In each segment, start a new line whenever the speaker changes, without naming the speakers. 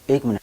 एक minute.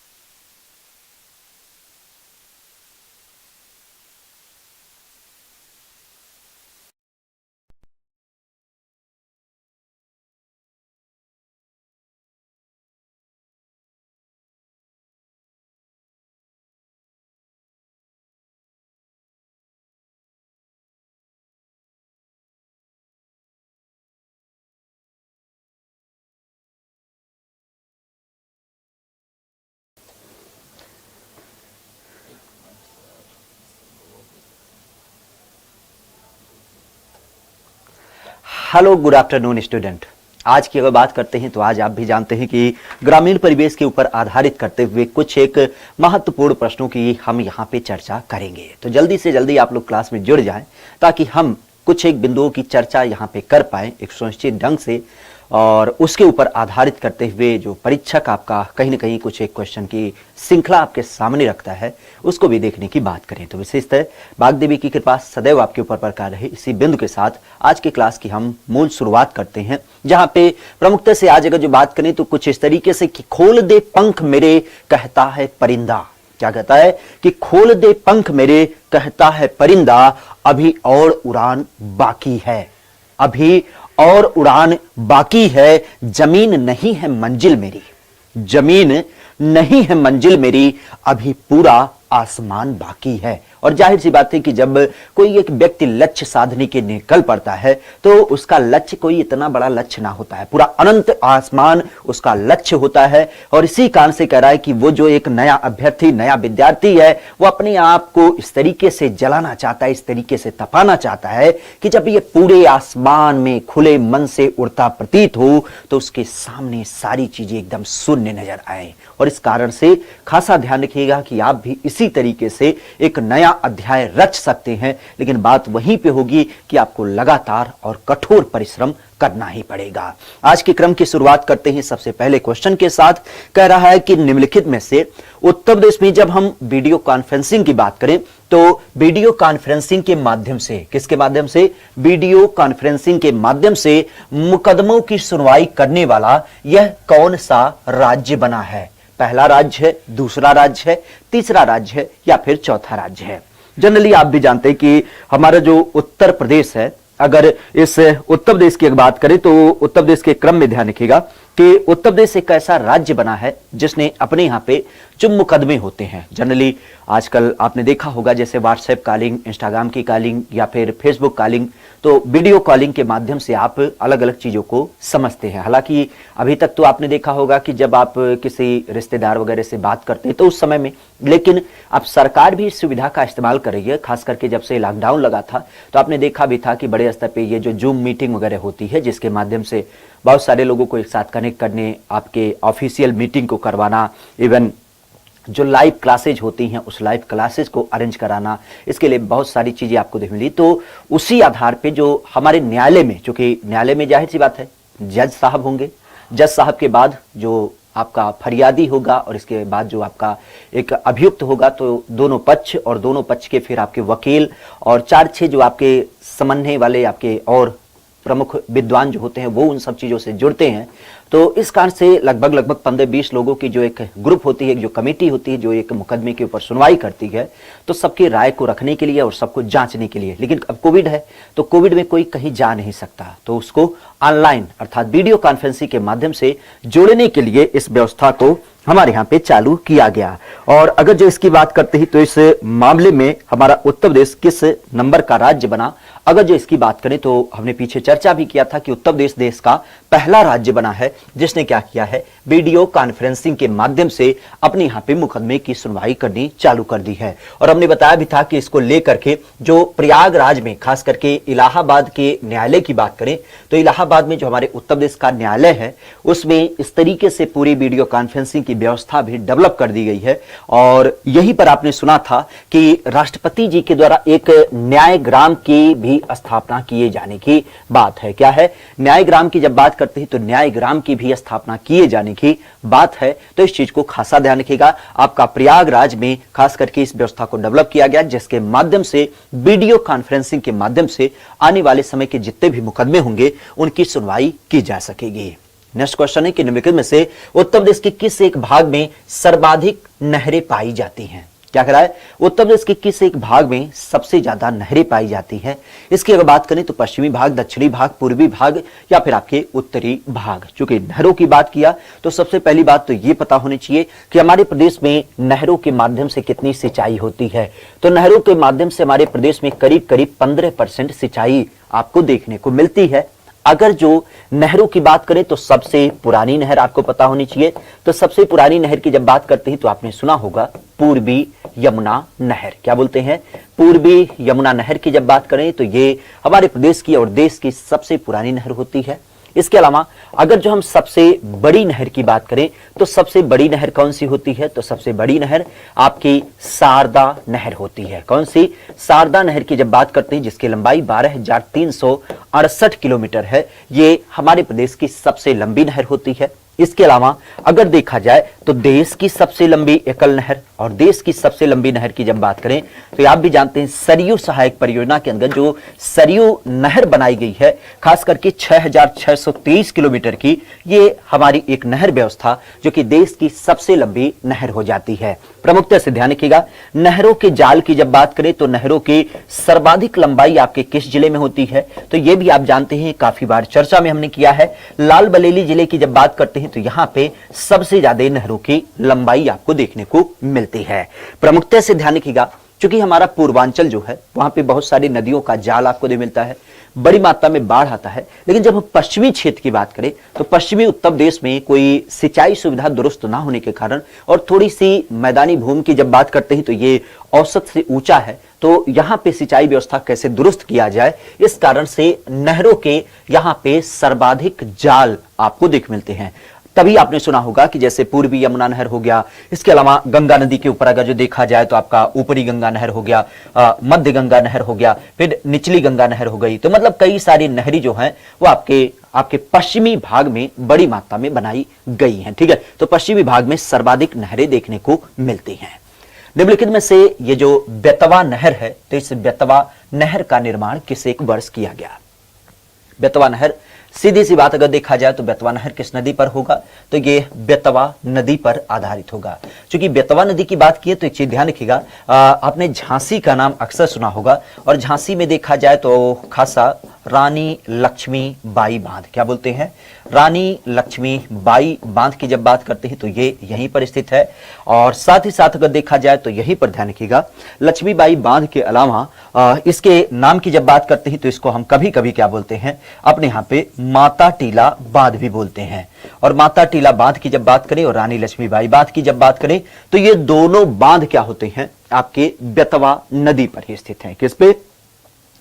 Hello, good afternoon student. आज की अगर बात करते हैं तो आज आप भी जानते हैं कि ग्रामीण परिवेश के ऊपर आधारित करते हुए कुछ एक महत्वपूर्ण प्रश्नों की हम यहाँ पे चर्चा करेंगे। तो जल्दी से जल्दी आप लोग क्लास में जुड़ जाएं ताकि हम कुछ एक बिंदुओं की चर्चा यहाँ पे कर पाएं एक सुनिश्चित ढंग से, और उसके ऊपर आधारित करते हुए जो परीक्षक आपका कहीं ना कहीं कुछ एक क्वेश्चन की श्रृंखला आपके सामने रखता है उसको भी देखने की बात करें। तो विशेषतः वाग्देवी की कृपा सदैव आपके ऊपर बरकरार रहे, इसी बिंदु के साथ आज की क्लास की हम मूल शुरुआत करते हैं, जहां पे प्रमुखता से आज अगर जो बात करें तो कुछ इस तरीके से कि खोल दे पंख मेरे कहता है परिंदा। क्या कहता है कि खोल दे पंख मेरे कहता है परिंदा, अभी और उड़ान बाकी है, अभी और उड़ान बाकी है, जमीन नहीं है मंजिल मेरी, जमीन नहीं है मंजिल मेरी, अभी पूरा आसमान बाकी है। और जाहिर सी बात है कि जब कोई एक व्यक्ति लक्ष्य साधने के निकल पड़ता है तो उसका लक्ष्य कोई इतना बड़ा लक्ष्य ना होता है, पूरा अनंत आसमान उसका लक्ष्य होता है। और इसी कारण से कह रहा है कि वो जो एक नया अभ्यर्थी, नया विद्यार्थी है, वो अपने आप को इस तरीके से जलाना चाहता है, इस तरीके से तपाना चाहता है कि जब ये पूरे आसमान में खुले मन से उड़ता प्रतीत हो तो उसके सामने सारी चीजें एकदम शून्य नजर आए। और इस कारण से खासा ध्यान रखिएगा कि आप भी इसी तरीके से एक नया अध्याय रच सकते हैं, लेकिन बात वहीं पे होगी कि आपको लगातार और कठोर परिश्रम करना ही पड़ेगा। आज के क्रम की शुरुआत करते हैं सबसे पहले क्वेश्चन के साथ। कह रहा है कि निम्नलिखित में से उत्तर प्रदेश में जब हम वीडियो कॉन्फ्रेंसिंग की बात करें तो वीडियो कॉन्फ्रेंसिंग के माध्यम से, किसके माध्यम से? वीडियो कॉन्फ्रेंसिंग के माध्यम से मुकदमों की सुनवाई करने वाला यह कौन सा राज्य बना है? पहला राज्य है, दूसरा राज्य है, तीसरा राज्य है या फिर चौथा राज्य है? जनरली आप भी जानते हैं कि हमारा जो उत्तर प्रदेश है, अगर इस उत्तर प्रदेश की बात करें तो उत्तर प्रदेश के क्रम में ध्यान रखिएगा कि उत्तर प्रदेश एक ऐसा राज्य बना है जिसने अपने यहाँ पे जो मुकदमे होते हैं, जनरली आजकल आपने देखा होगा जैसे व्हाट्सएप कॉलिंग, इंस्टाग्राम की कॉलिंग या फिर फेसबुक कॉलिंग, तो वीडियो कॉलिंग के माध्यम से आप अलग अलग चीजों को समझते हैं। हालांकि अभी तक तो आपने देखा होगा कि जब आप किसी रिश्तेदार वगैरह से बात करते हैं तो उस समय में, लेकिन अब सरकार भी इस सुविधा का इस्तेमाल कर रही है। खास करके जब से लॉकडाउन लगा था तो आपने देखा भी था कि बड़े स्तर पे ये जो जूम मीटिंग वगैरह होती है, जिसके माध्यम से बहुत सारे लोगों को एक साथ कनेक्ट करने, आपके ऑफिशियल मीटिंग को करवाना, इवन जो लाइव क्लासेज होती हैं उस लाइव क्लासेज को अरेंज कराना, इसके लिए बहुत सारी चीजें आपको देख मिली। तो उसी आधार पे जो हमारे न्यायालय में, चूंकि न्यायालय में जाहिर सी बात है जज साहब होंगे, जज साहब के बाद जो आपका फरियादी होगा और इसके बाद जो आपका एक अभियुक्त होगा, तो दोनों पक्ष और दोनों पक्ष के फिर आपके वकील और 4-6 जो आपके समझने वाले आपके और प्रमुख विद्वान जो होते हैं वो उन सब चीजों से जुड़ते हैं। तो इस कारण से लगभग 15-20 लोगों की जो एक ग्रुप होती है, जो कमेटी होती है, जो एक मुकदमे के ऊपर सुनवाई करती है, तो सबकी राय को रखने के लिए और सबको जांचने के लिए। लेकिन अब कोविड है तो कोविड में कोई कहीं जा नहीं सकता, तो उसको ऑनलाइन अर्थात वीडियो कॉन्फ्रेंसिंग के माध्यम से जोड़ने के लिए इस व्यवस्था को हमारे यहाँ पे चालू किया गया। और अगर जो इसकी बात करते हैं तो इस मामले में हमारा उत्तर प्रदेश किस नंबर का राज्य बना? अगर जो इसकी बात करें तो हमने पीछे चर्चा भी किया था कि उत्तर प्रदेश देश का पहला राज्य बना है जिसने क्या किया है, वीडियो कॉन्फ्रेंसिंग के माध्यम से अपने यहाँ पे मुकदमे की सुनवाई करनी चालू कर दी है। और हमने बताया भी था कि इसको लेकर के जो प्रयागराज में, खास करके इलाहाबाद के न्यायालय की बात करें तो इलाहाबाद में जो हमारे उत्तर प्रदेश का न्यायालय है उसमें इस तरीके से पूरी वीडियो कॉन्फ्रेंसिंग की व्यवस्था भी डेवलप कर दी गई है। और यहीं पर आपने सुना था कि राष्ट्रपति जी के द्वारा एक न्यायग्राम की भी स्थापना किए जाने की बात है। क्या है? न्यायग्राम की जब बात करते हैं तो न्यायग्राम की भी स्थापना किए जाने की बात है। तो इस चीज को खासा ध्यान रखिएगा। आपका प्रयागराज में खास करके इस व्यवस्था को डेवलप किया गया जिसके माध्यम से वीडियो कॉन्फ्रेंसिंग के माध्यम से आने वाले समय के जितने भी मुकदमे होंगे उनकी सुनवाई की जा सकेगी। नेक्स्ट क्वेश्चन है कि निम्नलिखित में से उत्तर प्रदेश के किस एक भाग में सर्वाधिक नहरें पाई जाती हैं? क्या कह रहा है? उत्तर प्रदेश के किस एक भाग में सबसे ज्यादा नहरें पाई जाती हैं? इसकी अगर बात करें तो पश्चिमी भाग, दक्षिणी भाग, पूर्वी भाग या फिर आपके उत्तरी भाग। चूंकि नहरों की बात किया तो सबसे पहली बात तो ये पता होनी चाहिए कि हमारे प्रदेश में नहरों के माध्यम से कितनी सिंचाई होती है। तो नहरों के माध्यम से हमारे प्रदेश में करीब करीब 15% सिंचाई आपको देखने को मिलती है। अगर जो नहरों की बात करें तो सबसे पुरानी नहर आपको पता होनी चाहिए। तो सबसे पुरानी नहर की जब बात करते हैं तो आपने सुना होगा पूर्वी यमुना नहर। क्या बोलते हैं? पूर्वी यमुना नहर की जब बात करें तो ये हमारे प्रदेश की और देश की सबसे पुरानी नहर होती है। इसके अलावा अगर जो हम सबसे बड़ी नहर की बात करें तो सबसे बड़ी नहर कौन सी होती है? तो सबसे बड़ी नहर आपकी शारदा नहर होती है। कौन सी? शारदा नहर की जब बात करते हैं जिसकी लंबाई 12,368 किलोमीटर है, ये हमारे प्रदेश की सबसे लंबी नहर होती है। इसके अलावा अगर देखा जाए तो देश की सबसे लंबी एकल नहर और देश की सबसे लंबी नहर की जब बात करें तो आप भी जानते हैं सरयू सहायक परियोजना के अंदर जो सरयू नहर बनाई गई है, खास करके 6,623 किलोमीटर की, ये हमारी एक नहर व्यवस्था जो कि देश की सबसे लंबी नहर हो जाती है। प्रमुखता से ध्यान रखिएगा, नहरों के जाल की जब बात करें तो नहरों की सर्वाधिक लंबाई आपके किस जिले में होती है? तो ये भी आप जानते हैं, काफी बार चर्चा में हमने किया है। लाल बरेली जिले की जब बात करते हैं तो यहां पे सबसे ज्यादा नहरों की लंबाई आपको देखने को मिलती है। प्रमुखता से ध्यान रखिएगा, क्योंकि हमारा पूर्वांचल जो है वहां पे बहुत सारी नदियों का जाल आपको मिलता है, बड़ी मात्रा में बाढ़ आता है। लेकिन जब हम पश्चिमी क्षेत्र की बात करें तो पश्चिमी उत्तर प्रदेश में कोई सिंचाई सुविधा दुरुस्त ना होने के कारण और थोड़ी सी मैदानी भूमि की जब बात करते हैं तो ये औसत से ऊंचा है। तो यहां पे सिंचाई व्यवस्था कैसे दुरुस्त किया जाए, इस कारण से नहरों के यहां पे सर्वाधिक जाल आपको देख मिलते हैं। तभी आपने सुना होगा कि जैसे पूर्वी यमुना नहर हो गया, इसके अलावा गंगा नदी के ऊपर अगर जो देखा जाए तो आपका ऊपरी गंगा नहर हो गया, मध्य गंगा नहर हो गया, फिर निचली गंगा नहर हो गई। तो मतलब कई सारी नहरी जो हैं वो आपके पश्चिमी भाग में बड़ी मात्रा में बनाई गई हैं। ठीक है, तो पश्चिमी भाग में सर्वाधिक नहरें देखने को मिलती हैं। निम्नलिखित में से ये जो बेतवा नहर है, तो इस बेतवा नहर का निर्माण किस एक वर्ष किया गया? बेतवा नहर, सीधी सी बात अगर देखा जाए तो बेतवा नहर किस नदी पर होगा? तो ये बेतवा नदी पर आधारित होगा। क्योंकि बेतवा नदी की बात की है तो एक चीज ध्यान रखिएगा, आपने झांसी का नाम अक्सर सुना होगा और झांसी में देखा जाए तो खासा रानी लक्ष्मीबाई बांध, क्या बोलते हैं? रानी लक्ष्मीबाई बांध की जब बात करते हैं तो ये यहीं पर स्थित है। और साथ ही साथ अगर देखा जाए तो यहीं पर ध्यान रखिएगा, लक्ष्मीबाई बांध के अलावा इसके नाम की जब बात करते हैं तो इसको हम कभी कभी क्या बोलते हैं, अपने यहाँ पे माता टीला बांध भी बोलते हैं। और माता टीला बांध की जब बात करें और रानी लक्ष्मीबाई बांध की जब बात करें तो ये दोनों बांध क्या होते हैं? आपके बेतवा नदी पर ही स्थित हैं। किस पे?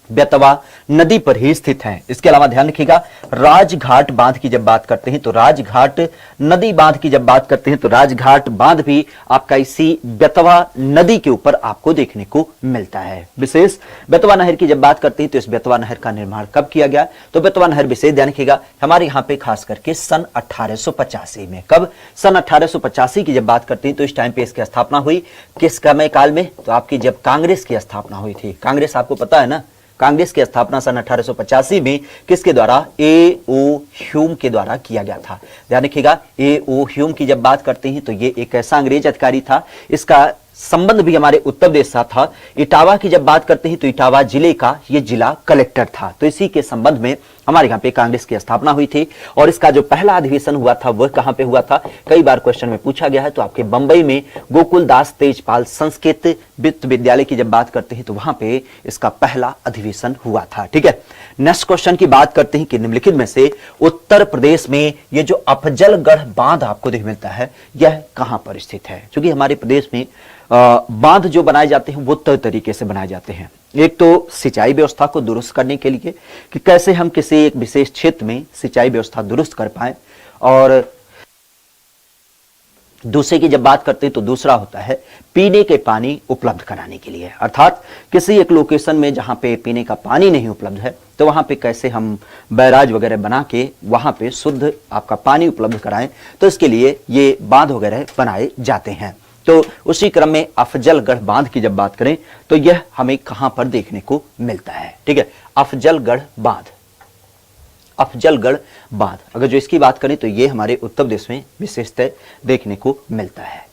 बेतवा नदी पर ही स्थित हैं। इसके अलावा ध्यान रखिएगा, राजघाट बांध की जब बात करते हैं तो राजघाट नदी बांध की जब बात करते हैं तो राजघाट बांध भी आपका इसी बेतवा नदी के ऊपर आपको देखने को मिलता है। विशेष बेतवा नहर की जब बात करते हैं तो इस बेतवा नहर का निर्माण कब किया गया? तो बेतवा नहर विशेष ध्यान रखिएगा हमारे यहाँ पे खास करके सन 1885 में। कब? सन 1885 की जब बात करते हैं तो इस टाइम पे इसकी स्थापना हुई। किस समय काल में? तो आपकी जब कांग्रेस की स्थापना हुई थी। कांग्रेस आपको पता है ना, कांग्रेस की स्थापना सन 1885 में किसके द्वारा? ए.ओ. ह्यूम के द्वारा किया गया था। ध्यान रखिएगा, ए.ओ. ह्यूम की जब बात करते हैं तो ये एक ऐसा अंग्रेज अधिकारी था, इसका संबंध भी हमारे उत्तर प्रदेश से था। इटावा की जब बात करते हैं तो इटावा जिले का ये जिला कलेक्टर था। तो इसी के संबंध में हमारे यहाँ पे कांग्रेस की स्थापना हुई थी। और इसका जो पहला अधिवेशन हुआ था वह कहाँ पे हुआ था? कई बार क्वेश्चन में पूछा गया है, तो आपके बंबई में गोकुलदास तेजपाल संस्कृत विश्वविद्यालय की जब बात करते हैं तो वहां पे इसका पहला अधिवेशन हुआ था। ठीक है, नेक्स्ट क्वेश्चन की बात करते हैं कि निम्नलिखित में से उत्तर प्रदेश में ये जो अफजलगढ़ बांध आपको देख मिलता है यह कहां पर स्थित है? क्योंकि हमारे प्रदेश में बांध जो बनाए जाते हैं वो तय तरीके से बनाए जाते हैं। एक तो सिंचाई व्यवस्था को दुरुस्त करने के लिए कि कैसे हम किसी एक विशेष क्षेत्र में सिंचाई व्यवस्था दुरुस्त कर पाए, और दूसरे की जब बात करते हैं तो दूसरा होता है पीने के पानी उपलब्ध कराने के लिए। अर्थात किसी एक लोकेशन में जहां पे पीने का पानी नहीं उपलब्ध है तो वहां पे कैसे हम बैराज वगैरह बना के वहां पे शुद्ध आपका पानी उपलब्ध कराएं, तो इसके लिए ये बांध वगैरह बनाए जाते हैं। तो उसी क्रम में अफजलगढ़ बांध की जब बात करें तो यह हमें कहां पर देखने को मिलता है? ठीक है, अफजलगढ़ बांध, अफजलगढ़ बांध। अगर जो इसकी बात करें तो ये हमारे उत्तर प्रदेश में विशेषतः देखने को मिलता है।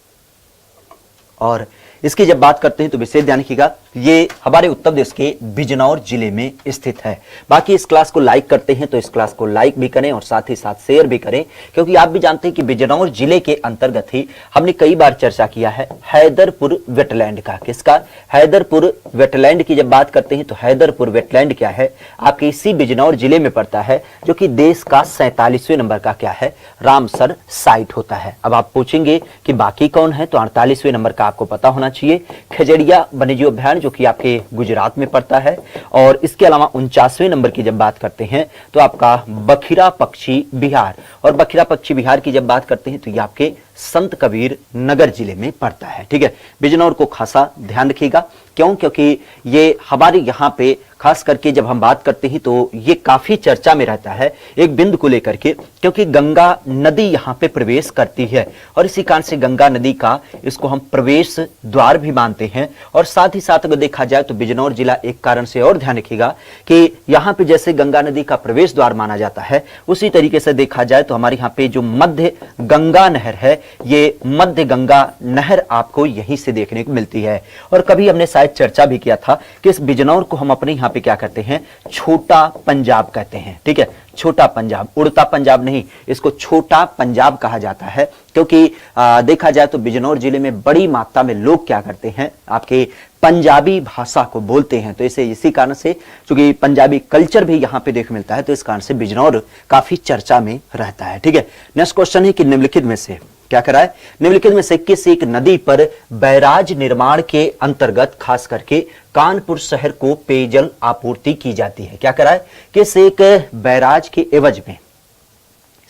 और इसकी जब बात करते हैं तो विशेष ध्यान रखिएगा, ये हमारे उत्तर प्रदेश के बिजनौर जिले में स्थित है। बाकी इस क्लास को लाइक करते हैं तो इस क्लास को लाइक भी करें और साथ ही साथ शेयर भी करें, क्योंकि आप भी जानते हैं कि बिजनौर जिले के अंतर्गत ही हमने कई बार चर्चा किया है हैदरपुर वेटलैंड का। किसका? हैदरपुर वेटलैंड की जब बात करते हैं तो हैदरपुर वेटलैंड क्या है, आपके इसी बिजनौर जिले में पड़ता है, जो कि देश का 47वें नंबर का क्या है, रामसर साइट होता है। अब आप पूछेंगे कि बाकी कौन है, तो 48वें नंबर का आपको पता होना चाहिए, खजड़िया वन्यजीव अभयारण्य, जो कि आपके गुजरात में पड़ता है। और इसके अलावा 49वें नंबर की जब बात करते हैं तो आपका बखिरा पक्षी विहार, और बखिरा पक्षी विहार की जब बात करते हैं तो ये आपके संत कबीर नगर जिले में पड़ता है। ठीक है, बिजनौर को खासा ध्यान रखिएगा, क्यों? क्योंकि ये हमारे यहाँ पे खास करके जब हम बात करते हैं तो ये काफी चर्चा में रहता है एक बिंदु को लेकर के, क्योंकि गंगा नदी यहाँ पे प्रवेश करती है और इसी कारण से गंगा नदी का इसको हम प्रवेश द्वार भी मानते हैं। और साथ ही साथ अगर देखा जाए तो बिजनौर जिला एक कारण से और ध्यान रखिएगा कि यहाँ पे जैसे गंगा नदी का प्रवेश द्वार माना जाता है, उसी तरीके से देखा जाए तो हमारे यहाँ पे जो मध्य गंगा नहर है, ये मध्य गंगा नहर आपको यहीं से देखने को मिलती है। और कभी हमने शायद चर्चा भी किया था कि इस बिजनौर को हम अपने यहाँ पे क्या करते हैं, छोटा पंजाब कहते हैं। ठीक है, छोटा पंजाब, उड़ता पंजाब नहीं, इसको छोटा पंजाब कहा जाता है, क्योंकि देखा जाए तो बिजनौर जिले में बड़ी मात्रा में लोग क्या करते हैं, आपके पंजाबी भाषा को बोलते हैं। तो इसी कारण से, चूंकि पंजाबी कल्चर भी यहाँ पे देखने मिलता है, तो इस कारण से बिजनौर काफी चर्चा में रहता है। ठीक है, नेक्स्ट क्वेश्चन है कि निम्नलिखित में से क्या करा है, निम्नलिखित में से किस एक नदी पर बैराज निर्माण के अंतर्गत खास करके कानपुर शहर को पेयजल आपूर्ति की जाती है? क्या करा है, किस एक बैराज के एवज में,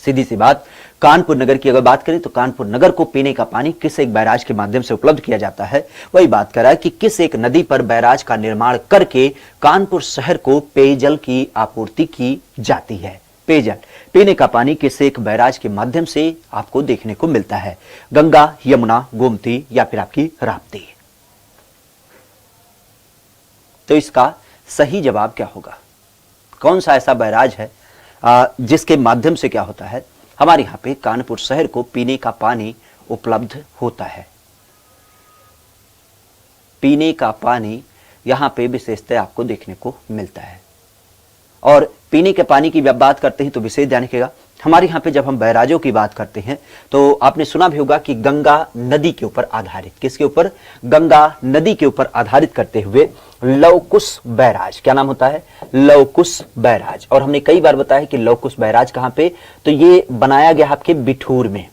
सीधी सी बात, कानपुर नगर की अगर बात करें तो कानपुर नगर को पीने का पानी किस एक बैराज के माध्यम से उपलब्ध किया जाता है? वही बात कर रहा है कि किस एक नदी पर बैराज का निर्माण करके कानपुर शहर को पेयजल की आपूर्ति की जाती है। पेयजल, पीने का पानी किस एक बैराज के माध्यम से आपको देखने को मिलता है? गंगा, यमुना, गोमती या फिर आपकी राप्ती? तो इसका सही जवाब क्या होगा? कौन सा ऐसा बैराज है जिसके माध्यम से क्या होता है, हमारे यहाँ पे कानपुर शहर को पीने का पानी उपलब्ध होता है? पीने का पानी यहाँ पे विशेषतः आपको देखने को मिलता है। और पीने के पानी की जब बात करते हैं तो विशेष ध्यान रखिएगा, हमारे यहाँ पे जब हम बैराजों की बात करते हैं तो आपने सुना भी होगा कि गंगा नदी के ऊपर आधारित, किसके ऊपर? गंगा नदी के ऊपर आधारित करते हुए लवकुश बैराज, क्या नाम होता है? लवकुश बैराज। और हमने कई बार बताया कि लवकुश बैराज कहाँ पे, तो ये बनाया गया आपके बिठूर में।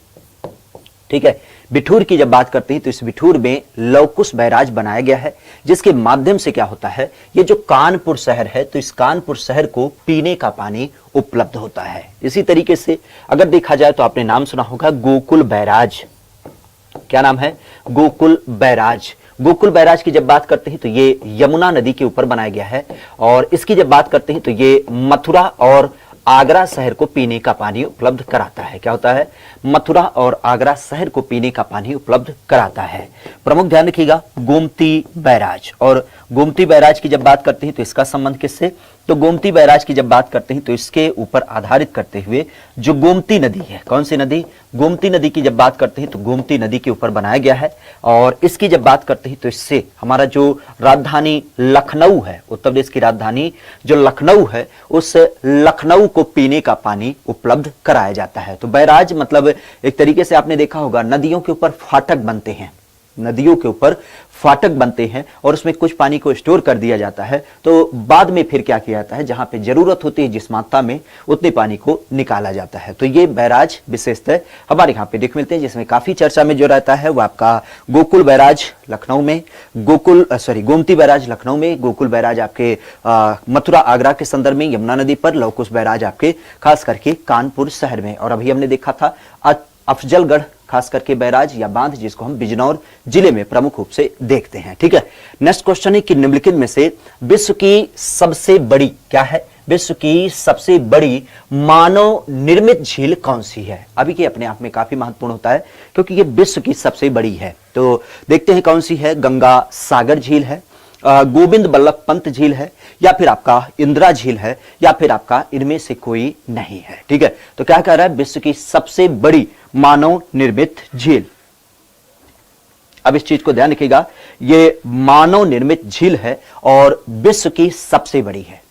ठीक है, बिठूर की जब बात करते हैं तो इस बिठूर में लवकुश बैराज बनाया गया है, जिसके माध्यम से क्या होता है, ये जो कानपुर शहर है, तो इस कानपुर शहर को पीने का पानी उपलब्ध होता है। इसी तरीके से अगर देखा जाए तो आपने नाम सुना होगा गोकुल बैराज। क्या नाम है? गोकुल बैराज। गोकुल बैराज की जब बात करते हैं तो ये यमुना नदी के ऊपर बनाया गया है, और इसकी जब बात करते हैं तो ये मथुरा और आगरा शहर को पीने का पानी उपलब्ध कराता है। क्या होता है? मथुरा और आगरा शहर को पीने का पानी उपलब्ध कराता है। प्रमुख ध्यान रखिएगा, गोमती बैराज। और गोमती बैराज की जब बात करते हैं तो इसका संबंध किससे? तो गोमती बैराज की जब बात करते हैं तो इसके ऊपर आधारित करते हुए जो गोमती नदी है, कौन सी नदी? गोमती नदी की जब बात करते हैं तो गोमती नदी के ऊपर बनाया गया है। और इसकी जब बात करते हैं तो इससे हमारा जो राजधानी लखनऊ है, उत्तर प्रदेश की राजधानी जो लखनऊ है, उस लखनऊ को पीने का पानी उपलब्ध कराया जाता है। तो बैराज मतलब एक तरीके से आपने देखा होगा नदियों के ऊपर फाटक बनते हैं, नदियों के ऊपर फाटक बनते हैं और उसमें कुछ पानी को स्टोर कर दिया जाता है, तो बाद में फिर क्या किया जाता है, जहां पे जरूरत होती है जिस मात्रा में, उतने पानी को निकाला जाता है। तो ये बैराज विशेषतः हमारे यहाँ पे देख मिलते हैं, जिसमें काफी चर्चा में जो रहता है वो आपका गोकुल बैराज लखनऊ में, गोमती बैराज लखनऊ में, गोकुल बैराज आपके मथुरा आगरा के संदर्भ में यमुना नदी पर, लवकुश बैराज आपके खास करके कानपुर शहर में। और अभी हमने देखा था अफजलगढ़ खास करके बैराज या बांध, जिसको हम बिजनौर जिले में प्रमुख रूप से देखते हैं। ठीक है, नेक्स्ट क्वेश्चन है कि निम्नलिखित में से विश्व की सबसे बड़ी, क्या है? विश्व की सबसे बड़ी मानव निर्मित झील कौन सी है? अभी के अपने आप में काफी महत्वपूर्ण होता है क्योंकि ये विश्व की सबसे बड़ी है। तो देखते हैं कौन सी है। गंगा सागर झील है, गोविंद बल्लभ पंत झील है, या फिर आपका इंदिरा झील है, या फिर आपका इनमें से कोई नहीं है। ठीक है, तो क्या कह रहा है, विश्व की सबसे बड़ी मानव निर्मित झील। अब इस चीज को ध्यान रखिएगा, ये मानव निर्मित झील है और विश्व की सबसे बड़ी है।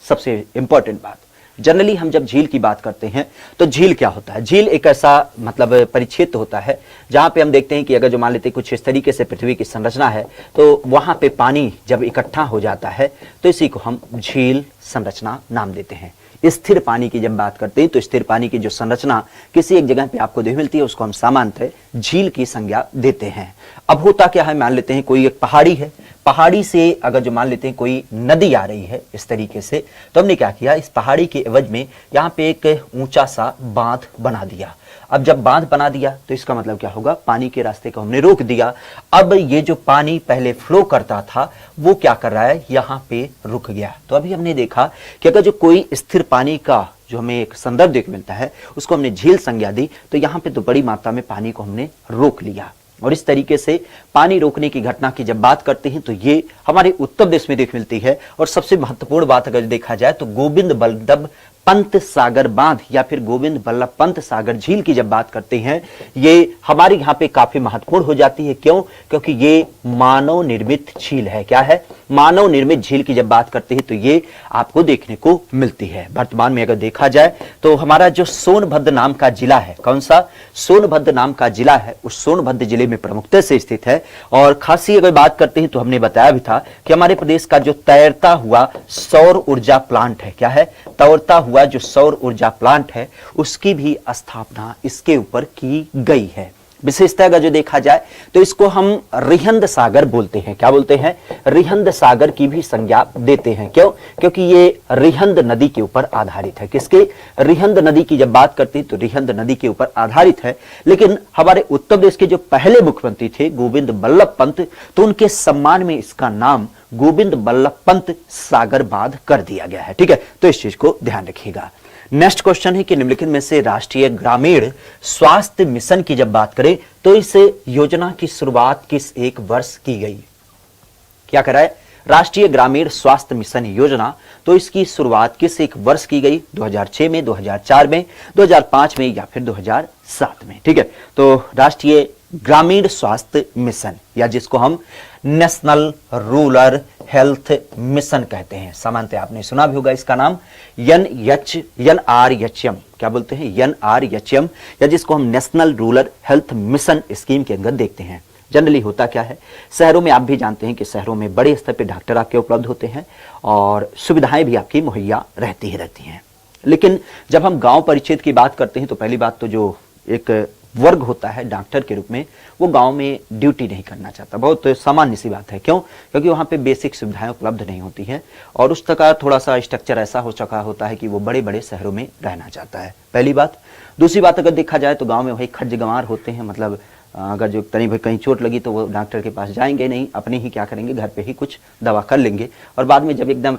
सबसे इंपॉर्टेंट बात, जनरली हम जब झील की बात करते हैं तो झील क्या होता है, झील एक ऐसा मतलब परिक्षेत्र होता है जहां पे हम देखते हैं कि अगर जो मान लेते हैं कुछ इस तरीके से पृथ्वी की संरचना है, तो वहां पे पानी जब इकट्ठा हो जाता है तो इसी को हम झील संरचना नाम देते हैं। स्थिर पानी की जब बात करते हैं तो स्थिर पानी की जो संरचना किसी एक जगह पे आपको देख मिलती है उसको हम सामान्यतः झील की संज्ञा देते हैं। अब होता क्या है, मान लेते हैं कोई एक पहाड़ी है, पहाड़ी से अगर जो मान लेते हैं कोई नदी आ रही है इस तरीके से, तो हमने क्या किया, इस पहाड़ी के एवज में यहाँ पे एक ऊंचा सा बांध बना दिया। अब जब बांध बना दिया तो इसका मतलब क्या होगा, पानी के रास्ते को हमने रोक दिया। अब ये जो पानी पहले फ्लो करता था वो क्या कर रहा है, यहाँ पे रुक गया। तो अभी हमने देखा कि अगर जो कोई स्थिर पानी का जो हमें एक संदर्भ देख मिलता है उसको हमने झील संज्ञा दी, तो यहाँ पे तो बड़ी मात्रा में पानी को हमने रोक लिया। और इस तरीके से पानी रोकने की घटना की जब बात करते हैं तो ये हमारे उत्तर देश में देख मिलती है। और सबसे महत्वपूर्ण बात अगर देखा जाए तो गोविंद बल्लभ पंत सागर बांध या फिर गोविंद बल्लभ पंत सागर झील की जब बात करते हैं, ये हमारे यहाँ पे काफी महत्वपूर्ण हो जाती है। क्यों? क्योंकि ये मानव निर्मित झील है। क्या है? मानव निर्मित झील की जब बात करते हैं तो ये आपको देखने को मिलती है। वर्तमान में अगर देखा जाए तो हमारा जो सोनभद्र नाम का जिला है, कौन सा? सोनभद्र नाम का जिला है, उस सोनभद्र जिले में प्रमुखता से स्थित है। और खासी अगर बात करते हैं तो हमने बताया भी था कि हमारे प्रदेश का जो तैरता हुआ सौर ऊर्जा प्लांट है, क्या है? तैरता हुआ जो सौर ऊर्जा प्लांट है उसकी भी स्थापना इसके ऊपर की गई है। विशेषतः अगर जो देखा जाए तो इसको हम रिहंद सागर बोलते हैं। क्या बोलते हैं? रिहंद सागर की भी संज्ञा देते हैं। क्यों? क्योंकि ये रिहंद नदी के ऊपर आधारित है। किसके? रिहंद नदी की जब बात करते हैं तो रिहंद नदी के ऊपर आधारित है। लेकिन हमारे उत्तर प्रदेश के जो पहले मुख्यमंत्री थे गोविंद बल्लभ पंत, तो उनके सम्मान में इसका नाम गोविंद बल्लभ पंत सागर बांध कर दिया गया है। ठीक है, तो इस चीज को ध्यान रखिएगा। नेक्स्ट क्वेश्चन है कि निम्नलिखित में से राष्ट्रीय ग्रामीण स्वास्थ्य मिशन की जब बात करें तो इस योजना की शुरुआत किस एक वर्ष की गई? क्या करा है? राष्ट्रीय ग्रामीण स्वास्थ्य मिशन योजना, तो इसकी शुरुआत किस एक वर्ष की गई? 2006 में, 2004 में, 2005 में या फिर 2007 में। ठीक है, तो राष्ट्रीय ग्रामीण स्वास्थ्य मिशन या जिसको हम नेशनल रूरल हेल्थ मिशन कहते हैं, सामान्यतः आपने सुना भी होगा इसका नाम NRHM। क्या बोलते हैं? NRHM या जिसको हम national rural health mission scheme के अंदर देखते हैं। जनरली होता क्या है, शहरों में आप भी जानते हैं कि शहरों में बड़े स्तर पे डॉक्टर आपके उपलब्ध होते हैं और सुविधाएं भी आपकी मुहैया रहती हैं। लेकिन जब हम गांव परिक्षेत्र की बात करते हैं तो पहली बात तो जो एक वर्ग होता है डॉक्टर के रूप में, वो गांव में ड्यूटी नहीं करना चाहता। बहुत सामान्य सी बात है। क्यों? क्योंकि वहां पे बेसिक सुविधाएं उपलब्ध नहीं होती हैं और उस का थोड़ा सा स्ट्रक्चर ऐसा हो चुका होता है कि वो बड़े बड़े शहरों में रहना चाहता है। पहली बात। दूसरी बात अगर देखा जाए तो गांव में वही खर्च-गंवार होते हैं। मतलब अगर जो तनी भाई कहीं चोट लगी तो वो डॉक्टर के पास जाएंगे नहीं, अपने ही क्या करेंगे, घर पे ही कुछ दवा कर लेंगे और बाद में जब एकदम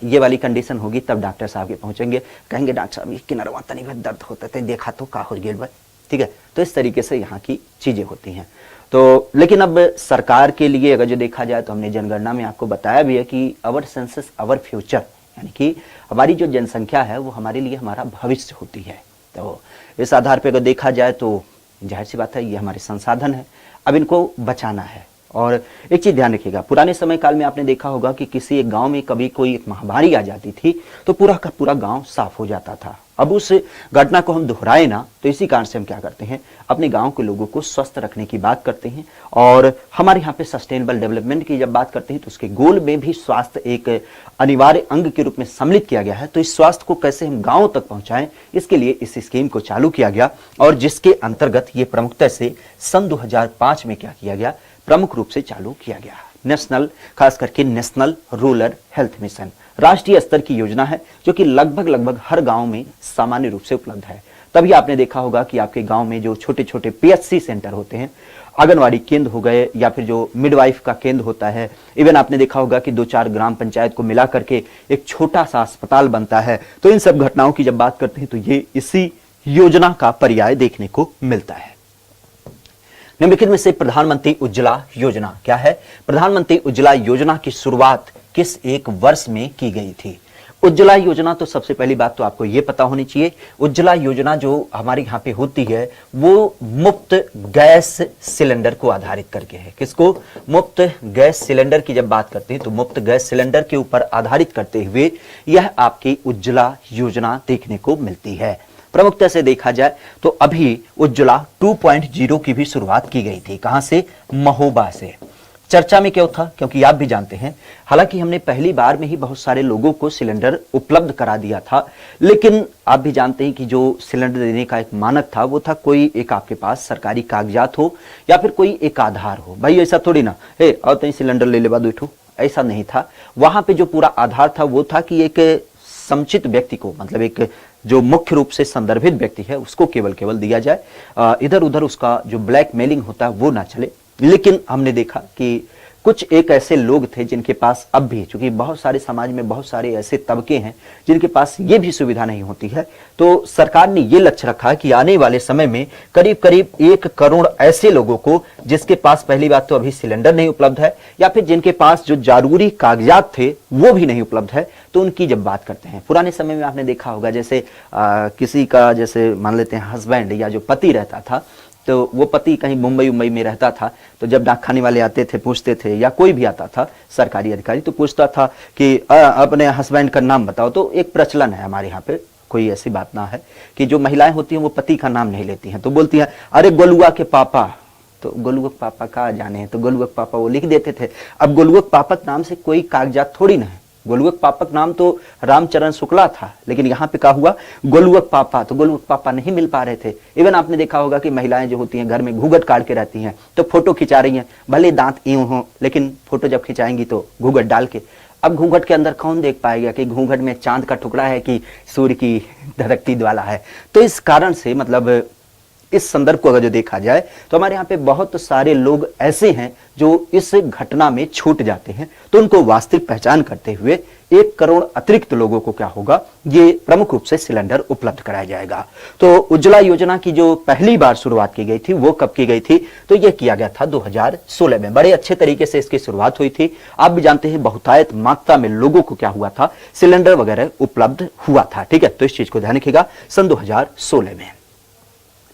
ये वाली कंडीशन होगी तब डॉक्टर साहब के पहुंचेंगे, कहेंगे डॉक्टर साहब ये किनारवा तनी भाई दर्द होता है, देखा तो का हो गेल भाई। ठीक है, तो इस तरीके से यहाँ की चीजें होती हैं। तो लेकिन अब सरकार के लिए अगर जो देखा जाए तो हमने जनगणना में आपको बताया भी है कि अवर सेंसस अवर फ्यूचर, यानी कि हमारी जो जनसंख्या है वो हमारे लिए हमारा भविष्य होती है। तो इस आधार पर अगर देखा जाए तो जाहिर सी बात है ये हमारे संसाधन है, अब इनको बचाना है। और एक चीज ध्यान रखिएगा, पुराने समय काल में आपने देखा होगा कि किसी एक गांव में कभी कोई एक महामारी आ जाती थी तो पूरा का पूरा गांव साफ हो जाता था। अब उस घटना को हम दोहराए ना, तो इसी कारण से हम क्या करते हैं, अपने गांव के लोगों को स्वस्थ रखने की बात करते हैं। और हमारे यहाँ पे सस्टेनेबल डेवलपमेंट की जब बात करते हैं तो उसके गोल में भी स्वास्थ्य एक अनिवार्य अंग के रूप में सम्मिलित किया गया है। तो इस स्वास्थ्य को कैसे हम गाँव तक पहुंचाएं, इसके लिए इस स्कीम को चालू किया गया और जिसके अंतर्गत ये प्रमुखता से सन 2005 में क्या किया गया, प्रमुख रूप से चालू किया गया। नेशनल, खास करके नेशनल रूरल हेल्थ मिशन राष्ट्रीय स्तर की योजना है जो कि लगभग हर गांव में सामान्य रूप से उपलब्ध है। तभी आपने देखा होगा कि आपके गांव में जो छोटे छोटे PHC सेंटर होते हैं, आंगनवाड़ी केंद्र हो गए या फिर जो मिडवाइफ का केंद्र होता है, इवन आपने देखा होगा कि 2-4 ग्राम पंचायत को मिला करके एक छोटा सा अस्पताल बनता है। तो इन सब घटनाओं की जब बात करते हैं तो ये इसी योजना का पर्याय देखने को मिलता है। निम्नलिखित में से प्रधानमंत्री उज्ज्वला योजना क्या है? प्रधानमंत्री उज्ज्वला योजना की शुरुआत किस एक वर्ष में की गई थी? उज्ज्वला योजना तो सबसे पहली बात तो आपको यह पता होनी चाहिए, उज्ज्वला योजना जो हमारे यहाँ पे होती है वो मुफ्त गैस सिलेंडर को आधारित करके है। किसको? मुफ्त गैस सिलेंडर की जब बात करते हैं तो मुफ्त गैस सिलेंडर के ऊपर आधारित करते हुए यह आपकी उज्ज्वला योजना देखने को मिलती है। प्रमुखता से देखा जाए तो अभी उज्ज्वला 2.0 की भी शुरुआत की गई थी। कहां से? महोबा से। चर्चा में क्यों था? क्योंकि आप भी जानते हैं, हालांकि हमने पहली बार में ही बहुत सारे लोगों को सिलेंडर उपलब्ध करा दिया था, लेकिन आप भी जानते हैं कि जो सिलेंडर देने का एक मानक था वो था कोई एक आपके पास सरकारी कागजात हो या फिर कोई एक आधार हो। भाई ऐसा थोड़ी ना हे और तई सिलेंडर ले ले बाद बैठो, ऐसा नहीं था। वहां पे जो पूरा आधार था वो था कि एक समुचित व्यक्ति को, मतलब एक जो मुख्य रूप से संदर्भित व्यक्ति है उसको केवल दिया जाए, इधर उधर उसका जो ब्लैकमेलिंग होता है वो ना चले। लेकिन हमने देखा कि कुछ एक ऐसे लोग थे जिनके पास अब भी, चूंकि बहुत सारे समाज में बहुत सारे ऐसे तबके हैं जिनके पास ये भी सुविधा नहीं होती है, तो सरकार ने ये लक्ष्य रखा कि आने वाले समय में करीब करीब 1 करोड़ ऐसे लोगों को जिसके पास पहली बात तो अभी सिलेंडर नहीं उपलब्ध है या फिर जिनके पास जो जरूरी कागजात थे वो भी नहीं उपलब्ध है, तो उनकी जब बात करते हैं, पुराने समय में आपने देखा होगा जैसे किसी का, जैसे मान लेते हैं हस्बैंड या जो पति रहता था, तो वो पति कहीं मुंबई में रहता था, तो जब डाक खाने वाले आते थे पूछते थे या कोई भी आता था सरकारी अधिकारी तो पूछता था कि अपने हस्बैंड का नाम बताओ। तो एक प्रचलन है हमारे यहाँ पे, कोई ऐसी बात ना है कि जो महिलाएं होती हैं वो पति का नाम नहीं लेती हैं, तो बोलती हैं अरे गोलुआ के पापा, तो गोलुआ पापा का जाने, तो गोलुआ पापा वो लिख देते थे। अब गोलुआ पापा नाम से कोई कागजात थोड़ी ना है, गोलुआ पापक नाम तो रामचरण शुक्ला था, लेकिन यहाँ पे क्या हुआ, गोलुआ पापा, तो गोलुआ पापा नहीं मिल पा रहे थे। इवन आपने देखा होगा कि महिलाएं जो होती हैं घर में घूंघट काट के रहती हैं, तो फोटो खिंचा रही हैं, भले दांत यूं हो लेकिन फोटो जब खिंचाएंगी तो घूंघट डाल के। अब घूंघट के अंदर कौन देख पाएगा कि घूंघट में चांद का टुकड़ा है कि सूर्य की धड़कती ज्वाला है। तो इस कारण से मतलब इस संदर्भ को अगर जो देखा जाए तो हमारे यहाँ पे बहुत सारे लोग ऐसे हैं जो इस घटना में छूट जाते हैं, तो उनको वास्तविक पहचान करते हुए 1 करोड़ अतिरिक्त लोगों को क्या होगा, ये प्रमुख रूप से सिलेंडर उपलब्ध कराया जाएगा। तो उज्ज्वला योजना की जो पहली बार शुरुआत की गई थी वो कब की गई थी? तो ये किया गया था 2016 में। बड़े अच्छे तरीके से इसकी शुरुआत हुई थी। आप भी जानते हैं बहुतायत मात्रा में लोगों को क्या हुआ था, सिलेंडर वगैरह उपलब्ध हुआ था। ठीक है, तो इस चीज को ध्यान रखिएगा। सन 2016 में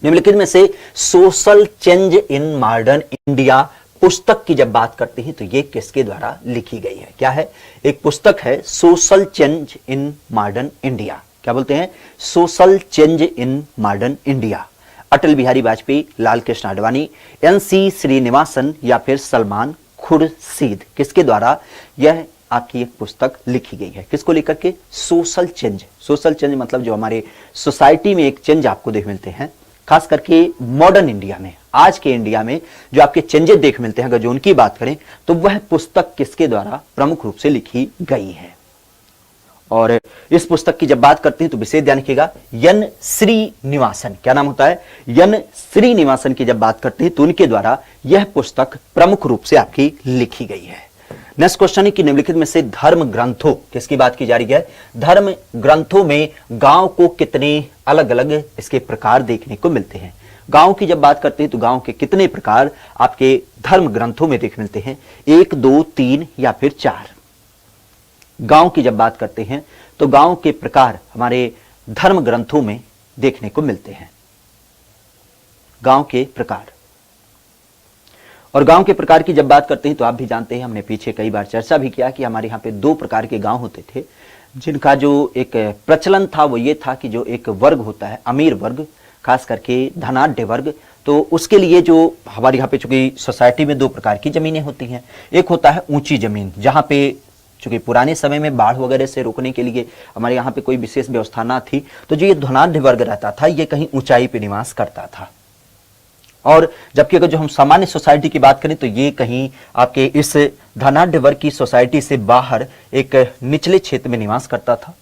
निम्नलिखित में से social change in modern India पुस्तक की जब बात करते हैं तो ये किसके द्वारा लिखी गई है? क्या है? एक पुस्तक है social change in modern India. क्या बोलते हैं? Social change in modern India. Atal Bihari Vajpayee, Lal Krishna Advani, NC Srinivasan या फिर सलमान खुर्शीद, किसके द्वारा यह आपकी एक पुस्तक लिखी गई है? किसको लेकर के? Social change. सोशल चेंज मतलब जो हमारे सोसाइटी में एक चेंज आपको देख मिलते हैं, खास करके मॉडर्न इंडिया में, आज के इंडिया में जो आपके चेंजेस देख मिलते हैं, अगर जो उनकी बात करें तो वह पुस्तक किसके द्वारा प्रमुख रूप से लिखी गई है? और इस पुस्तक की जब बात करते हैं तो विशेष ध्यान रखिएगा, N श्रीनिवासन। क्या नाम होता है? N श्रीनिवासन की जब बात करते हैं तो उनके द्वारा यह पुस्तक प्रमुख रूप से आपकी लिखी गई है। नेक्स्ट क्वेश्चन है कि निम्नलिखित में से धर्म ग्रंथों, किसकी बात की जा रही है? धर्म ग्रंथों में गांव को कितने अलग अलग इसके प्रकार देखने को मिलते हैं? गांव की जब बात करते हैं तो गांव के कितने प्रकार आपके धर्म ग्रंथों में देख मिलते हैं? 1, 2, 3 या फिर 4? गांव की जब बात करते हैं तो गांव के प्रकार हमारे धर्म ग्रंथों में देखने को मिलते हैं। गांव के प्रकार, और गांव के प्रकार की जब बात करते हैं तो आप भी जानते हैं, हमने पीछे कई बार चर्चा भी किया कि हमारे यहाँ पे 2 प्रकार के गांव होते थे, जिनका जो एक प्रचलन था वो ये था कि जो एक वर्ग होता है अमीर वर्ग, खास करके धनाढ्य वर्ग, तो उसके लिए जो हमारे यहाँ पे चूंकि सोसाइटी में 2 प्रकार की जमीनें होती हैं। एक होता है ऊंची जमीन, जहाँ पे चूंकि पुराने समय में बाढ़ वगैरह से रोकने के लिए हमारे यहाँ पे कोई विशेष व्यवस्था ना थी, तो जो ये धनाढ्य वर्ग रहता था ये कहीं ऊंचाई पे निवास करता था। और जबकि अगर जो हम सामान्य सोसाइटी की बात करें तो ये कहीं आपके इस धनाढ्य वर्ग की सोसाइटी से बाहर एक निचले क्षेत्र में निवास करता था।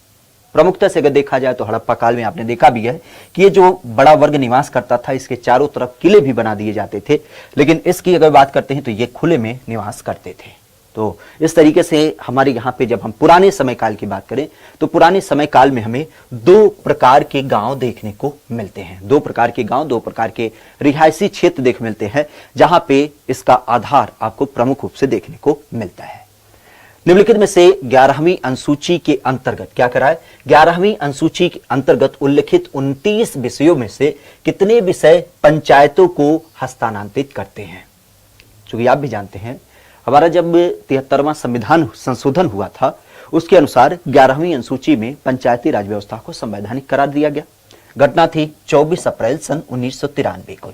प्रमुखता से अगर देखा जाए तो हड़प्पा काल में आपने देखा भी है कि ये जो बड़ा वर्ग निवास करता था इसके चारों तरफ किले भी बना दिए जाते थे, लेकिन इसकी अगर बात करते हैं तो ये खुले में निवास करते थे। तो इस तरीके से हमारे यहाँ पे जब हम पुराने समय काल की बात करें तो पुराने समय काल में हमें दो प्रकार के गांव देखने को मिलते हैं। दो प्रकार के गांव, दो प्रकार के रिहायशी क्षेत्र देख मिलते हैं जहां पे इसका आधार आपको प्रमुख रूप से देखने को मिलता है। निम्नलिखित में से 11वीं अनुसूची के अंतर्गत क्या करा है, 11वीं अनुसूची के अंतर्गत उल्लिखित 29 विषयों में से कितने विषय पंचायतों को हस्तांतरित करते हैं। चूंकि आप भी जानते हैं हमारा जब 73वां संविधान संशोधन हुआ था उसके अनुसार 11वीं अनुसूची में पंचायती राज व्यवस्था को संवैधानिक करार दिया गया। घटना थी 24 अप्रैल सन 1993 को।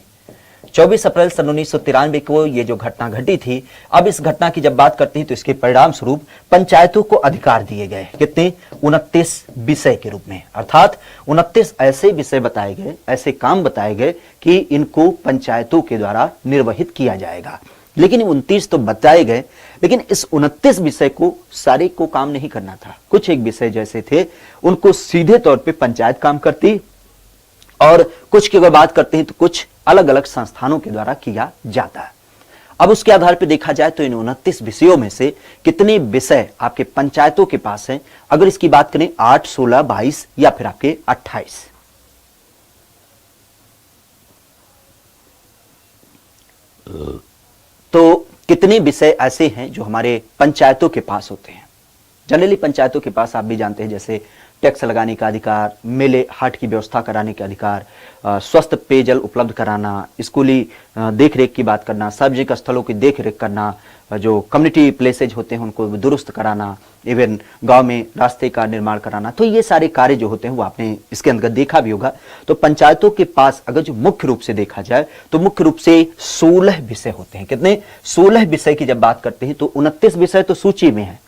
24 अप्रैल सन 1993 को ये जो घटना घटी थी, अब इस घटना की जब बात करते हैं तो इसके परिणाम स्वरूप पंचायतों को अधिकार दिए गए। कितने? 29 विषय के रूप में, अर्थात 29 ऐसे विषय बताए गए, ऐसे काम बताए गए कि इनको पंचायतों के द्वारा निर्वहित किया जाएगा। लेकिन 29 तो बताए गए, लेकिन इस 29 विषय को सारे को काम नहीं करना था। कुछ एक विषय जैसे थे उनको सीधे तौर पे पंचायत काम करती, और कुछ की अगर बात करते हैं तो कुछ अलग अलग संस्थानों के द्वारा किया जाता है। अब उसके आधार पर देखा जाए तो इन 29 विषयों में से कितने विषय आपके पंचायतों के पास हैं। अगर इसकी बात करें 8, 16, 22 या फिर आपके 28। तो कितने विषय ऐसे हैं जो हमारे पंचायतों के पास होते हैं। जनरली पंचायतों के पास आप भी जानते हैं जैसे टैक्स लगाने का अधिकार, मेले हाट की व्यवस्था कराने के अधिकार, स्वस्थ पेयजल उपलब्ध कराना, स्कूली देखरेख की बात करना, सार्वजनिक स्थलों की देखरेख करना, जो कम्युनिटी प्लेसेज होते हैं उनको दुरुस्त कराना, इवन गांव में रास्ते का निर्माण कराना। तो ये सारे कार्य जो होते हैं वो आपने इसके अंतर्गत देखा भी होगा। तो पंचायतों के पास अगर जो मुख्य रूप से देखा जाए तो मुख्य रूप से 16 विषय होते हैं। कितने? 16 विषय की जब बात करते हैं तो 29 विषय तो सूची में है,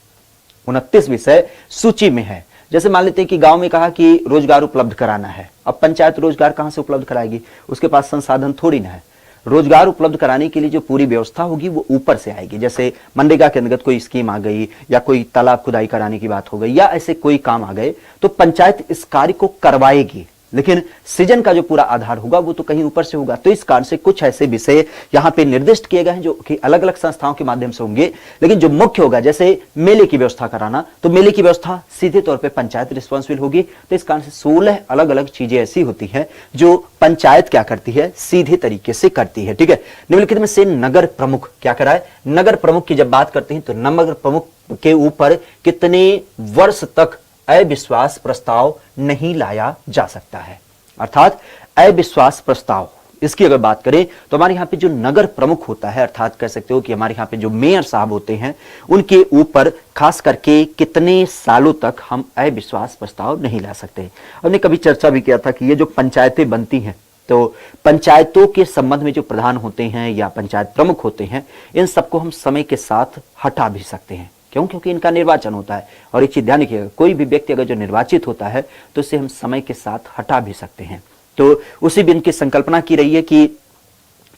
29 विषय सूची में है। जैसे मान लेते हैं कि गांव में कहा कि रोजगार उपलब्ध कराना है, अब पंचायत रोजगार कहां से उपलब्ध कराएगी? उसके पास संसाधन थोड़ी ना है। रोजगार उपलब्ध कराने के लिए जो पूरी व्यवस्था होगी वो ऊपर से आएगी। जैसे मनरेगा के अंतर्गत कोई स्कीम आ गई या कोई तालाब खुदाई कराने की बात हो गई या ऐसे कोई काम आ गए तो पंचायत इस कार्य को करवाएगी, लेकिन सृजन का जो पूरा आधार होगा वो तो कहीं ऊपर से होगा। तो इस कारण से कुछ ऐसे विषय यहाँ पे निर्दिष्ट किए गए हैं जो कि अलग अलग संस्थाओं के माध्यम से होंगे, लेकिन जो मुख्य होगा जैसे मेले की व्यवस्था कराना, तो मेले की व्यवस्था सीधे तौर पे पंचायत रिस्पॉन्सिबल होगी। तो इस कारण से 16 अलग अलग चीजें ऐसी होती हैं जो पंचायत क्या करती है, सीधे तरीके से करती है। ठीक है। निम्नलिखित में से नगर प्रमुख क्या कराए? नगर प्रमुख की जब बात करते हैं तो नगर प्रमुख के ऊपर कितने वर्ष तक अविश्वास प्रस्ताव नहीं लाया जा सकता है। अर्थात अविश्वास प्रस्ताव, इसकी अगर बात करें तो हमारे यहाँ पे जो नगर प्रमुख होता है, अर्थात कह सकते हो कि हमारे यहाँ पे जो मेयर साहब होते हैं उनके ऊपर खास करके कितने सालों तक हम अविश्वास प्रस्ताव नहीं ला सकते। हमने कभी चर्चा भी किया था कि ये जो पंचायतें बनती हैं तो पंचायतों के संबंध में जो प्रधान होते हैं या पंचायत प्रमुख होते हैं इन सबको हम समय के साथ हटा भी सकते हैं। क्यों? क्योंकि इनका निर्वाचन होता है। और एक चीज ध्यान रखिएगा, कोई भी व्यक्ति अगर जो निर्वाचित होता है तो उसे हम समय के साथ हटा भी सकते हैं। तो उसी दिन की संकल्पना की रही है कि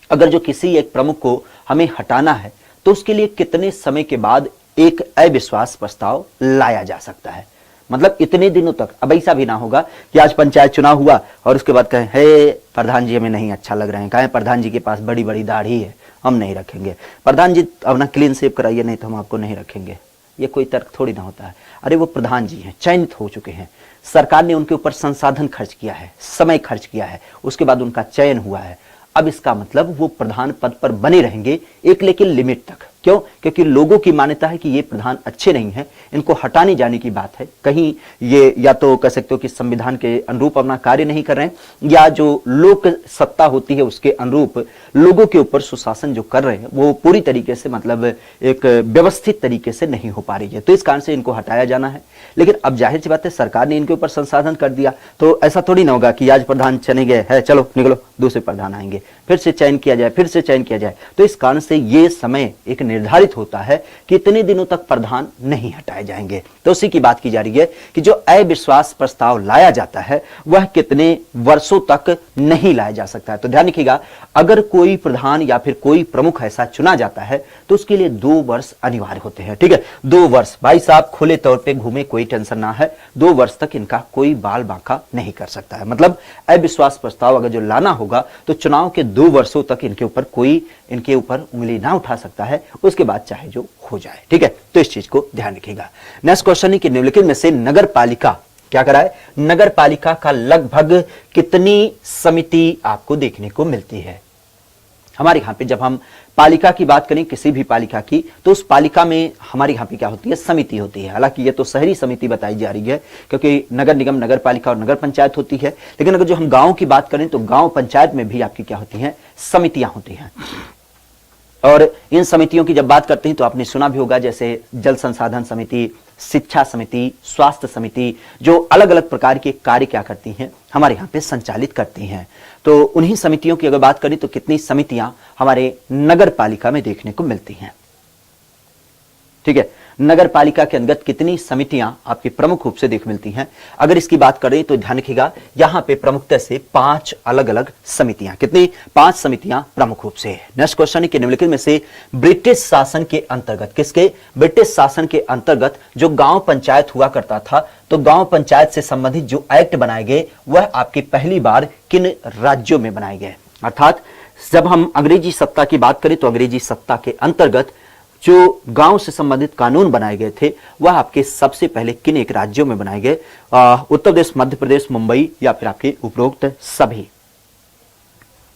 अगर जो किसी एक प्रमुख को हमें हटाना है तो उसके लिए कितने समय के बाद एक अविश्वास प्रस्ताव लाया जा सकता है। मतलब इतने दिनों तक। अब ऐसा भी ना होगा कि आज पंचायत चुनाव हुआ और उसके बाद कहें हे प्रधान जी हमें नहीं अच्छा लग रहे हैं, कहें प्रधान जी के पास बड़ी बड़ी दाढ़ी है हम नहीं रखेंगे, प्रधान जी अपना क्लीन शेव कराइए नहीं तो हम आपको नहीं रखेंगे। ये कोई तर्क थोड़ी ना होता है। अरे वो प्रधान जी हैं, चयनित हो चुके हैं, सरकार ने उनके ऊपर संसाधन खर्च किया है, समय खर्च किया है, उसके बाद उनका चयन हुआ है। अब इसका मतलब वो प्रधान पद पर बने रहेंगे एक लेकिन लिमिट तक। क्यों? क्योंकि लोगों की मान्यता है कि ये प्रधान अच्छे नहीं है, इनको हटाने जाने की बात है। कहीं ये या तो कह सकते हो कि संविधान के अनुरूप अपना कार्य नहीं कर रहे हैं या जो लोक सत्ता होती है उसके अनुरूप लोगों के ऊपर सुशासन जो कर रहे हैं वो पूरी तरीके से मतलब एक व्यवस्थित तरीके से नहीं हो पा रही है। तो इस कारण से इनको हटाया जाना है। लेकिन अब जाहिर सी बात है सरकार ने इनके ऊपर संसाधन कर दिया तो ऐसा थोड़ी ना होगा कि आज प्रधान चले गए है चलो निकलो दूसरे प्रधान आएंगे, फिर से चयन किया जाए, फिर से चयन किया जाए। तो इस कारण से ये समय एक निर्धारित होता है कि इतने दिनों तक प्रधान नहीं हटाए जाएंगे। तो उसी की बात की जा रही है कि जो अविश्वास प्रस्ताव लाया जाता है वह कितने वर्षों तक नहीं लाया जा सकता है। तो ध्यान रखिएगा, अगर कोई प्रधान या फिर कोई प्रमुख ऐसा चुना जाता है तो उसके लिए 2 वर्ष अनिवार्य होते हैं। ठीक है, 2 वर्ष। भाई साहब खुले तौर पे घूमे, कोई टेंशन ना है, 2 वर्ष तक इनका कोई बाल बांका नहीं कर सकता है। मतलब अविश्वास प्रस्ताव अगर जो लाना होगा होगा तो चुनाव के 2 वर्षों तक इनके ऊपर कोई इनके ऊपर उंगली ना उठा सकता है, उसके बाद चाहे जो हो जाए। ठीक है, तो इस चीज को ध्यान रखिएगा। नेक्स्ट क्वेश्चन है कि निम्नलिखित में से नगर पालिका क्या करा है, नगर पालिका का लगभग कितनी समिति आपको देखने को मिलती है। हमारे यहाँ पे जब हम पालिका की बात करें, किसी भी पालिका की, तो उस पालिका में हमारे यहाँ पे क्या होती है, समिति होती है। हालांकि ये तो शहरी समिति बताई जा रही है क्योंकि नगर निगम, नगर पालिका और नगर पंचायत होती है, लेकिन अगर जो हम गांव की बात करें तो गांव पंचायत में भी आपकी क्या होती है, समितियां होती हैं। और इन समितियों की जब बात करते हैं तो आपने सुना भी होगा, जैसे जल संसाधन समिति, शिक्षा समिति, स्वास्थ्य समिति, जो अलग अलग प्रकार के कार्य क्या करती हैं, हमारे यहाँ पे संचालित करती हैं। तो उन्हीं समितियों की अगर बात करें तो कितनी समितियां हमारे नगर पालिका में देखने को मिलती हैं। ठीक है, नगर पालिका के अंतर्गत कितनी समितियां आपकी प्रमुख रूप से देख मिलती हैं। अगर इसकी बात करें तो ध्यान रखिएगा, यहां पे प्रमुखता से 5 अलग अलग समितियां, कितनी, 5 समितियां प्रमुख रूप से। नेक्स्ट क्वेश्चन है कि निम्नलिखित में से ब्रिटिश शासन के अंतर्गत, किसके, ब्रिटिश शासन के अंतर्गत जो गांव पंचायत हुआ करता था, तो गांव पंचायत से संबंधित जो एक्ट बनाए गए वह आपकी पहली बार किन राज्यों में बनाए गए। अर्थात जब हम अंग्रेजी सत्ता की बात करें तो अंग्रेजी सत्ता के अंतर्गत जो गांव से संबंधित कानून बनाए गए थे वह आपके सबसे पहले किन एक राज्यों में बनाए गए, उत्तर प्रदेश, मध्य प्रदेश, मुंबई या फिर आपके उपरोक्त सभी।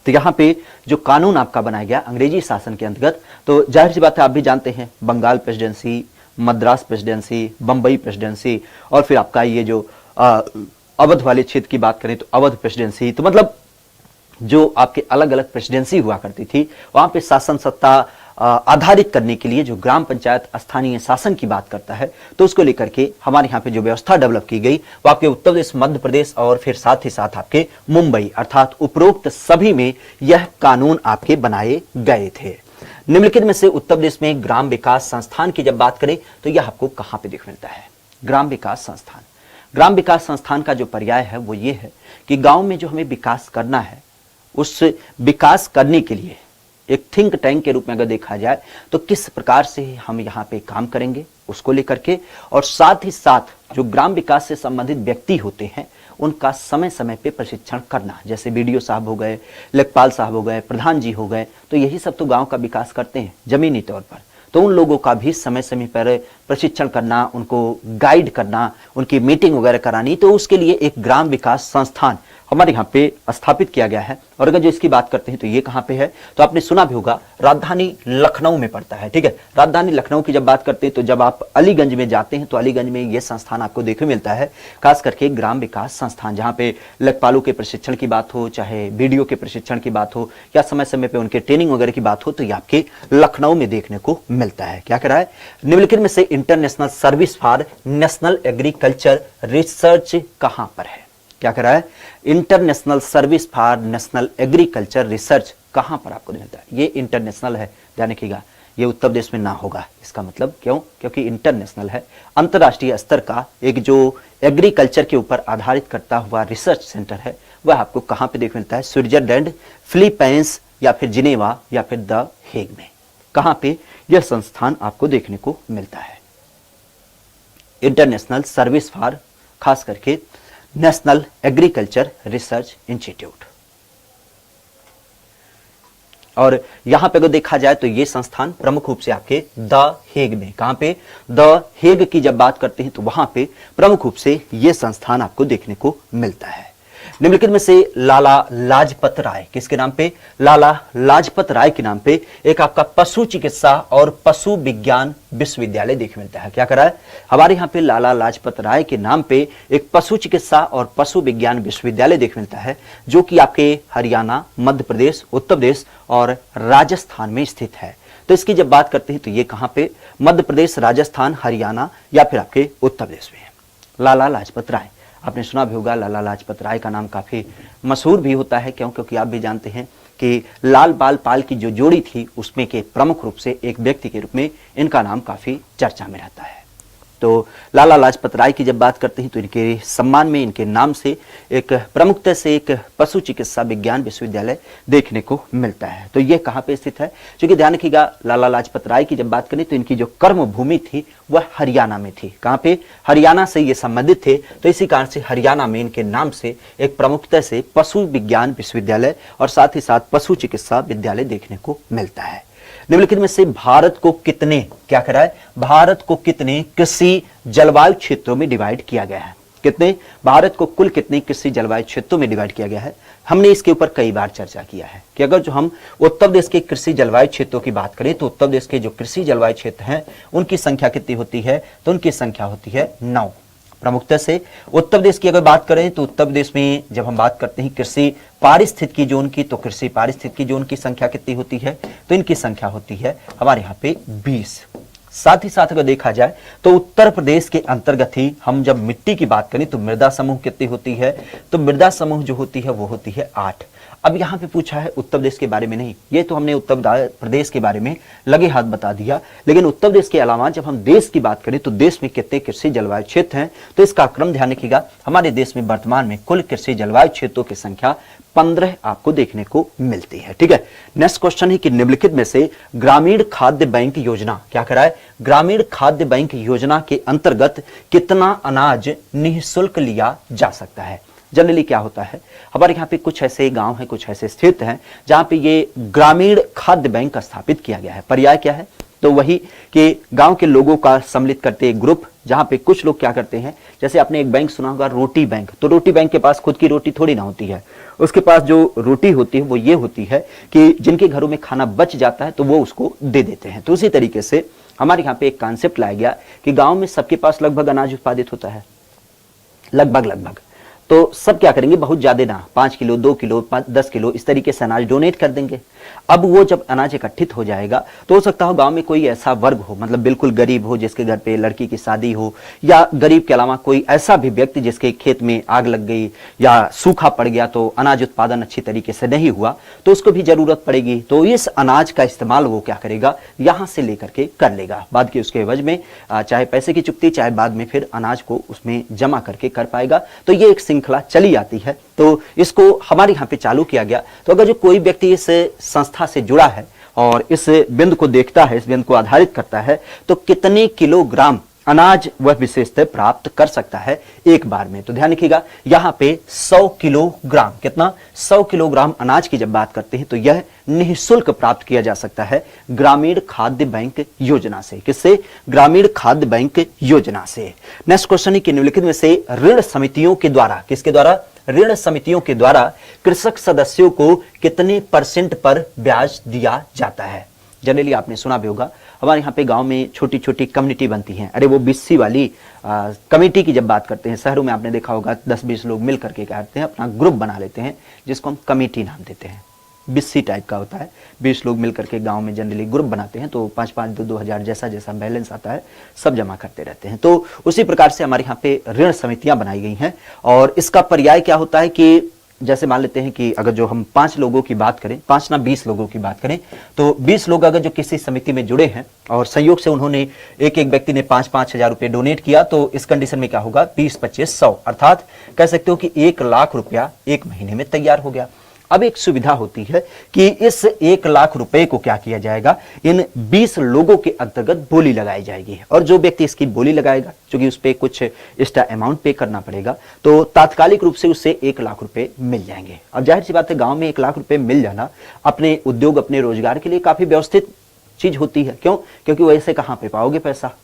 तो यहां पे जो कानून आपका बनाया गया अंग्रेजी शासन के अंतर्गत, तो जाहिर सी बात है आप भी जानते हैं, Bengal presidency, Madras presidency, Bombay presidency, और फिर आपका ये जो अवध वाले क्षेत्र की बात करें तो अवध प्रेसिडेंसी। तो मतलब जो आपके अलग अलग प्रेसिडेंसी हुआ करती थी वहां पे शासन सत्ता आधारित करने के लिए जो ग्राम पंचायत स्थानीय शासन की बात करता है, तो उसको लेकर के हमारे यहाँ पे जो व्यवस्था डेवलप की गई वो आपके उत्तर प्रदेश, मध्य प्रदेश और फिर साथ ही साथ आपके मुंबई, अर्थात उपरोक्त सभी में यह कानून आपके बनाए गए थे। निम्नलिखित में से उत्तर प्रदेश में ग्राम विकास संस्थान की जब बात करें तो यह आपको कहां पे दिख मिलता है, ग्राम विकास संस्थान। ग्राम विकास संस्थान का जो पर्याय है वो ये है कि गांव में जो हमें विकास करना है, उस विकास करने के लिए एक थिंक टैंक के रूप में अगर देखा जाए तो किस प्रकार से हम यहाँ पे काम करेंगे उसको लेकर के, और साथ ही साथ जो ग्राम विकास से संबंधित व्यक्ति होते हैं उनका समय समय पे प्रशिक्षण करना, जैसे बीडीओ साहब हो गए, लेखपाल साहब हो गए, प्रधान जी हो गए, तो यही सब तो गांव का विकास करते हैं जमीनी तौर पर। तो उन लोगों का भी समय समय पर प्रशिक्षण करना, उनको गाइड करना, उनकी मीटिंग वगैरह करानी, तो उसके लिए एक ग्राम विकास संस्थान हमारे यहाँ पे स्थापित किया गया है। और अगर जो इसकी बात करते हैं तो ये कहाँ पे है, तो आपने सुना भी होगा, राजधानी लखनऊ में पड़ता है। ठीक है, राजधानी लखनऊ की जब बात करते हैं तो जब आप अलीगंज में जाते हैं तो अलीगंज में ये संस्थान आपको देखने मिलता है, खास करके ग्राम विकास संस्थान, जहाँ पे लेखपालों के प्रशिक्षण की बात हो, चाहे बीडीओ के प्रशिक्षण की बात हो, या समय समय पे उनके ट्रेनिंग वगैरह की बात हो, तो ये आपके लखनऊ में देखने को मिलता है। क्या करा है, निम्नलिखित में से international service for national agriculture research कहाँ पर है। क्या करा है, international service for national agriculture research कहां पर आपको मिलता है। ये इंटरनेशनल है, ध्यान रखिएगा, ये उत्तर प्रदेश में ना होगा। इसका मतलब क्यों, क्योंकि इंटरनेशनल है, अंतरराष्ट्रीय स्तर का एक जो एग्रीकल्चर के ऊपर आधारित करता हुआ रिसर्च सेंटर है वह आपको कहां पे देख मिलता है, स्विट्जरलैंड, फिलीपींस या फिर जिनेवा या फिर द हेग में, कहां पे यह संस्थान आपको देखने को मिलता है। इंटरनेशनल सर्विस फॉर खास करके नेशनल एग्रीकल्चर रिसर्च इंस्टीट्यूट। और यहां पे अगर देखा जाए तो ये संस्थान प्रमुख रूप से आपके द हेग में, कहां पे, द हेग की जब बात करते हैं तो वहां पे प्रमुख रूप से ये संस्थान आपको देखने को मिलता है। निम्नलिखित में से लाला लाजपत राय किसके नाम पे, लाला लाजपत राय के नाम पे एक आपका पशु चिकित्सा और पशु विज्ञान विश्वविद्यालय देखने मिलता है। क्या करा है, हमारे यहाँ पे लाला लाजपत राय के नाम पे एक पशु चिकित्सा और पशु विज्ञान विश्वविद्यालय देखने मिलता है, जो कि आपके हरियाणा, मध्य प्रदेश, उत्तर प्रदेश और राजस्थान में स्थित है। तो इसकी जब बात करते हैं तो ये कहां पे, मध्य प्रदेश, राजस्थान, हरियाणा या फिर आपके उत्तर प्रदेश में है। लाला लाजपत राय, आपने सुना भी होगा, लाला लाजपत राय का नाम काफी मशहूर भी होता है। क्यों, क्योंकि आप भी जानते हैं कि लाल बाल पाल की जो जोड़ी थी उसमें के प्रमुख रूप से एक व्यक्ति के रूप में इनका नाम काफी चर्चा में रहता है। तो लाला लाजपत राय की जब बात करते हैं तो इनके सम्मान में, इनके नाम से एक प्रमुखता से एक पशु चिकित्सा विज्ञान विश्वविद्यालय देखने को मिलता है। तो ये कहाँ पे स्थित है? क्योंकि ध्यान रखिएगा, लाला लाजपत राय की जब बात करें तो इनकी जो कर्म भूमि थी वह हरियाणा में थी। कहाँ पे? हरियाणा से ये संबंधित थे, तो इसी कारण से हरियाणा में इनके नाम से एक प्रमुखता से पशु विज्ञान विश्वविद्यालय और साथ ही साथ पशु चिकित्सा विद्यालय देखने को मिलता है। निम्नलिखित में से भारत को कितने, क्या कह रहा है, भारत को कितने कृषि जलवायु क्षेत्रों में डिवाइड किया गया है? कितने, भारत को कुल कितने कृषि जलवायु क्षेत्रों में डिवाइड किया गया है? हमने इसके ऊपर कई बार चर्चा किया है कि अगर जो हम उत्तर देश के कृषि जलवायु क्षेत्रों की बात करें तो उत्तर देश के जो कृषि जलवायु क्षेत्र हैं उनकी संख्या कितनी होती है? तो उनकी संख्या होती है 9। प्रमुखता से उत्तर प्रदेश की अगर बात करें तो उत्तर प्रदेश में जब हम बात करते हैं कृषि पारिस्थितिकी जोन की, तो कृषि पारिस्थितिकी जोन की संख्या कितनी होती है? तो इनकी संख्या होती है हमारे यहाँ पे 20। साथ ही साथ अगर देखा जाए तो उत्तर प्रदेश के अंतर्गत ही हम जब मिट्टी की बात करें तो मृदा समूह कितनी होती है? तो मृदा समूह जो होती है वो होती है 8। अब यहाँ पे पूछा है उत्तर प्रदेश के बारे में नहीं, ये तो हमने उत्तर प्रदेश के बारे में लगे हाथ बता दिया, लेकिन उत्तर प्रदेश के अलावा जब हम देश की बात करें तो देश में कितने कृषि जलवायु क्षेत्र हैं? तो इसका क्रम ध्यान रखिएगा, हमारे देश में वर्तमान में कुल कृषि जलवायु क्षेत्रों की संख्या 15 आपको देखने को मिलती है। ठीक है, नेक्स्ट क्वेश्चन है कि निम्नलिखित में से ग्रामीण खाद्य बैंक योजना, क्या कह रहा है, ग्रामीण खाद्य बैंक योजना के अंतर्गत कितना अनाज निःशुल्क लिया जा सकता है? जनरली क्या होता है, हमारे यहाँ पे कुछ ऐसे गांव हैं, कुछ ऐसे स्थित हैं जहां पे ये ग्रामीण खाद्य बैंक स्थापित किया गया है। पर्याय क्या है? तो वही कि गांव के लोगों का सम्मिलित करते एक ग्रुप, जहां पे कुछ लोग क्या करते हैं, जैसे आपने एक बैंक सुना होगा रोटी बैंक, तो रोटी बैंक के पास खुद की रोटी थोड़ी ना होती है, उसके पास जो रोटी होती है वो ये होती है कि जिनके घरों में खाना बच जाता है तो वो उसको दे देते हैं। तो उसी तरीके से हमारे यहाँ पे एक कॉन्सेप्ट लाया गया कि गाँव में सबके पास लगभग अनाज उत्पादित होता है, लगभग, तो सब क्या करेंगे, बहुत ज्यादा ना, 5 किलो 2 किलो 10 किलो इस तरीके से अनाज डोनेट कर देंगे। अब वो जब अनाज इकट्ठित हो जाएगा तो हो सकता हो गांव में कोई ऐसा वर्ग हो, मतलब बिल्कुल गरीब हो, जिसके घर पे लड़की की शादी हो, या गरीब के अलावा कोई ऐसा भी व्यक्ति जिसके खेत में आग लग गई या सूखा पड़ गया तो अनाज उत्पादन अच्छी तरीके से नहीं हुआ, तो उसको भी जरूरत पड़ेगी। तो इस अनाज का इस्तेमाल वो क्या करेगा, यहां से लेकर के कर लेगा, बाद की उसके एवज में चाहे पैसे की चुकती, चाहे बाद में फिर अनाज को उसमें जमा करके कर पाएगा। तो ये एक श्रृंखला चली आती है, तो इसको हमारे यहाँ पे चालू किया गया। तो अगर जो कोई व्यक्ति इस संस्था से जुड़ा है और इस बिंदु को देखता है, इस बिंदु को आधारित करता है, तो कितने किलोग्राम अनाज वह विशेषतः प्राप्त कर सकता है एक बार में? तो ध्यान रखिएगा, यहाँ पे 100 किलोग्राम, कितना, 100 किलोग्राम अनाज की जब बात करते हैं तो यह निःशुल्क प्राप्त किया जा सकता है ग्रामीण खाद्य बैंक योजना से। किससे? ग्रामीण खाद्य बैंक योजना से। नेक्स्ट क्वेश्चन है कि निम्नलिखित में से ऋण समितियों के द्वारा, किसके द्वारा, ऋण समितियों के द्वारा कृषक सदस्यों को कितने % पर ब्याज दिया जाता है? जनरली आपने सुना भी होगा, हमारे यहाँ पे गांव में छोटी छोटी कम्युनिटी बनती हैं, अरे वो बिस्सी वाली कमेटी की जब बात करते हैं, शहरों में आपने देखा होगा 10-20 लोग मिल करके क्या करते हैं, अपना ग्रुप बना लेते हैं जिसको हम कमेटी नाम देते हैं, बिस्सी टाइप का होता है। 20 लोग मिल करके गांव में जनरली ग्रुप बनाते हैं, तो 5-5 2-2 हज़ार जैसा जैसा बैलेंस आता है सब जमा करते रहते हैं। तो उसी प्रकार से हमारे यहाँ पे ऋण समितियां बनाई गई हैं, और इसका पर्याय क्या होता है कि जैसे मान लेते हैं कि अगर जो हम 5 लोगों की बात करें, 5 ना 20 लोगों की बात करें, तो 20 लोग अगर जो किसी समिति में जुड़े हैं और संयोग से उन्होंने एक व्यक्ति ने 5-5 हज़ार रुपए डोनेट किया, तो इस कंडीशन में क्या होगा, 20-25-100, अर्थात कह सकते हो कि 1 लाख रुपया एक महीने में तैयार हो गया। अब एक सुविधा होती है कि इस 1 लाख रुपए को क्या किया जाएगा, इन 20 लोगों के अंतर्गत बोली लगाई जाएगी, और जो व्यक्ति इसकी बोली लगाएगा, क्योंकि उस पर कुछ एक्स्ट्रा अमाउंट पे करना पड़ेगा, तो तात्कालिक रूप से उससे 1 लाख रुपए मिल जाएंगे। अब जाहिर सी बात है, गांव में 1 लाख रुपए मिल जाना अपने उद्योग, अपने रोजगार के लिए काफी व्यवस्थित चीज होती है। क्यों? क्योंकि वैसे कहां पे पाओगे पैसा,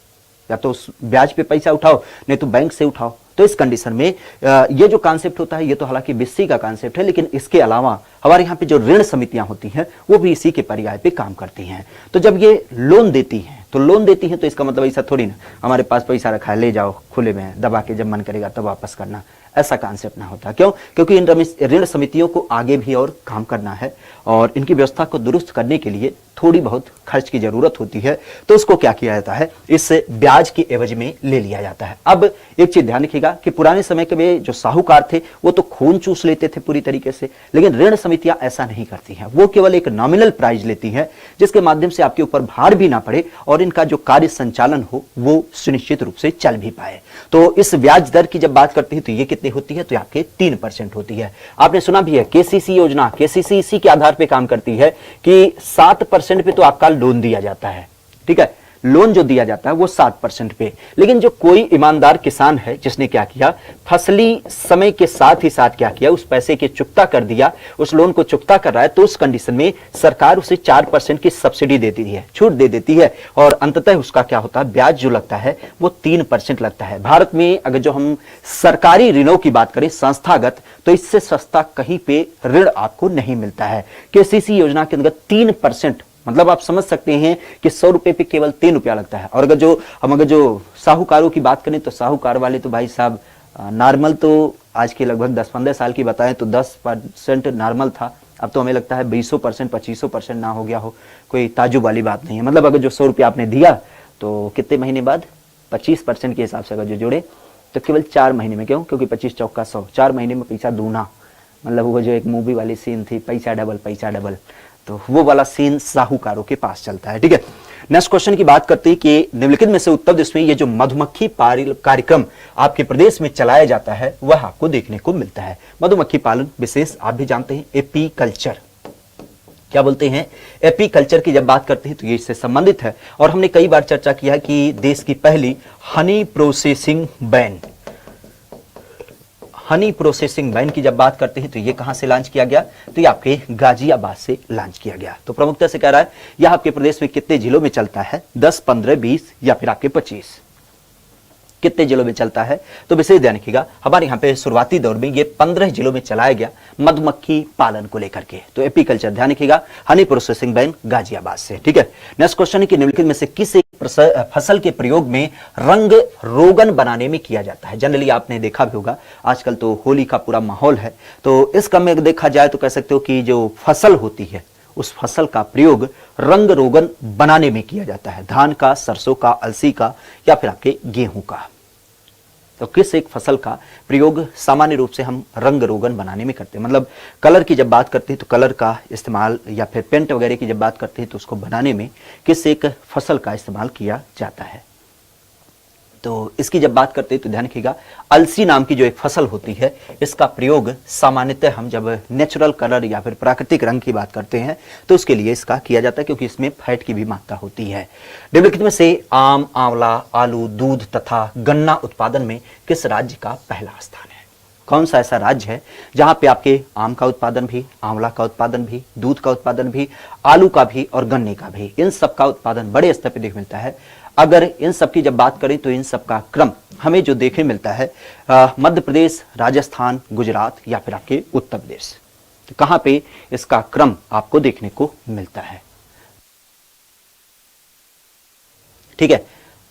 या तो ब्याज पे पैसा उठाओ, नहीं तो बैंक से उठाओ। तो इस कंडीशन में ये जो कॉन्सेप्ट होता है, ये तो हालांकि बिस्सी का कॉन्सेप्ट है, लेकिन इसके अलावा हमारे यहाँ पे जो ऋण समितियां होती हैं वो भी इसी के पर्याय पे काम करती हैं। तो जब ये लोन देती हैं तो इसका मतलब ऐसा थोड़ी ना हमारे पास पैसा रखा है, ले जाओ खुले में दबा के, जब मन करेगा तब वापस करना, ऐसा कॉन्सेप्ट ना होता। क्यों? क्योंकि इन ऋण समितियों को आगे भी और काम करना है, और इनकी व्यवस्था को दुरुस्त करने के लिए थोड़ी बहुत खर्च की जरूरत होती है, तो उसको क्या किया जाता है, इस ब्याज के एवज में ले लिया जाता है। अब एक चीज ध्यान रखिएगा कि पुराने समय के में जो साहूकार थे वो तो खून चूस लेते थे पूरी तरीके से, लेकिन ऋण समितियां ऐसा नहीं करती हैं। वो केवल एक नॉमिनल प्राइस लेती हैं, जिसके माध्यम से आपके ऊपर भार भी ना पड़े और इनका जो कार्य संचालन हो वो सुनिश्चित रूप से चल भी पाए। तो इस ब्याज दर की जब बात करते हैं तो ये कितनी होती है, तो आपके 3% होती है। आपने सुना भी है केसीसी योजना, केसीसी इसी के आधार पर काम करती है कि 7% पे तो आपका लोन दिया जाता है, ठीक है, लोन जो दिया जाता है वो 7% पे। लेकिन जो कोई ईमानदार किसान है जिसने क्या किया, फसली समय के साथ ही साथ क्या किया, उस पैसे की चुकता कर दिया, उस लोन को चुकता कर रहा है, तो उस कंडीशन में सरकार उसे 4% की सब्सिडी देती है, छूट दे देती है, और अंततः उसका क्या होता है, ब्याज जो लगता है वो 3% लगता है। भारत में अगर जो हम सरकारी ऋणों की बात करें संस्थागत, तो इससे सस्ता कहीं पे ऋण आपको नहीं मिलता है। केसीसी योजना के अंतर्गत 3%, मतलब आप समझ सकते हैं कि 100 रुपए पे केवल 3 रुपया लगता है। और अगर जो साहूकारों की बात करें तो साहूकार वाले तो भाई साहब नॉर्मल तो आज के लगभग 10-15 साल की बताएं तो 10% नॉर्मल था, अब तो हमें लगता है 20% 25% ना हो गया हो, कोई ताजुब वाली बात नहीं है। मतलब अगर जो 100 रुपया आपने दिया तो कितने महीने बाद 25% के हिसाब से अगर जो जोड़े तो केवल 4 महीने में, क्यों, क्योंकि 25 चौका 100, 4 महीने में पैसा दूना, मतलब वो जो एक मूवी वाली सीन थी पैसा डबल, तो वो वाला सीन साहूकारों के पास चलता है, ठीक है। नेक्स्ट क्वेश्चन की बात करते हैं कि निम्नलिखित में से उत्तर प्रदेश में ये जो मधुमक्खी पालन कार्यक्रम आपके प्रदेश में चलाया जाता है वह आपको देखने को मिलता है। मधुमक्खी पालन विशेष आप भी जानते हैं एपी कल्चर, क्या बोलते हैं, एपी कल्चर की जब बात करते हैं तो ये इससे संबंधित है। और हमने कई बार चर्चा किया कि देश की पहली हनी प्रोसेसिंग वैन की जब बात करते हैं तो ये कहां से लॉन्च किया गया, तो ये आपके गाजियाबाद से लॉन्च किया गया। तो प्रमुखता से कह रहा है यह आपके प्रदेश में कितने जिलों में चलता है, 10, 15, 20 या फिर आपके 25, कितने जिलों में चलता है, तो विशेष ध्यान रखिएगा। हमारे यहाँ पे शुरुआती दौर में ये 15 जिलों में चलाया गया मधुमक्खी पालन को लेकर के। तो एपी कल्चर ध्यान रखिएगा, हनी प्रोसेसिंग वैन गाजियाबाद से, ठीक है। नेक्स्ट क्वेश्चन है कि निम्नलिखित में से किस फसल के प्रयोग में रंग रोगन बनाने में किया जाता है। जनरली आपने देखा भी होगा आजकल तो होली का पूरा माहौल है, तो इस क्रम में देखा जाए तो कह सकते हो कि जो फसल होती है उस फसल का प्रयोग रंग रोगन बनाने में किया जाता है, धान का, सरसों का, अलसी का या फिर आपके गेहूं का। तो किस एक फसल का प्रयोग सामान्य रूप से हम रंग रोगन बनाने में करते हैं, मतलब कलर की जब बात करते हैं तो कलर का इस्तेमाल, या फिर पेंट वगैरह की जब बात करते हैं तो उसको बनाने में किस एक फसल का इस्तेमाल किया जाता है। तो इसकी जब बात करते हैं तो ध्यान रखिएगा, अलसी नाम की जो एक फसल होती है इसका प्रयोग सामान्यतः हम जब नेचुरल कलर या फिर प्राकृतिक रंग की बात करते हैं तो उसके लिए इसका किया जाता है, क्योंकि इसमें फैट की भी मात्रा होती है। निम्नलिखित में से आम, आंवला, आलू, दूध तथा गन्ना उत्पादन में किस राज्य का पहला स्थान है। कौन सा ऐसा राज्य है जहां पे आपके आम का उत्पादन भी, आंवला का उत्पादन भी, दूध का उत्पादन भी, आलू का भी और गन्ने का भी, इन सब का उत्पादन बड़े स्तर पर देखने मिलता है। अगर इन सब की जब बात करें तो इन सब का क्रम हमें जो देखने मिलता है मध्य प्रदेश, राजस्थान, गुजरात या फिर आपके उत्तर प्रदेश, तो कहां पे इसका क्रम आपको देखने को मिलता है, ठीक है।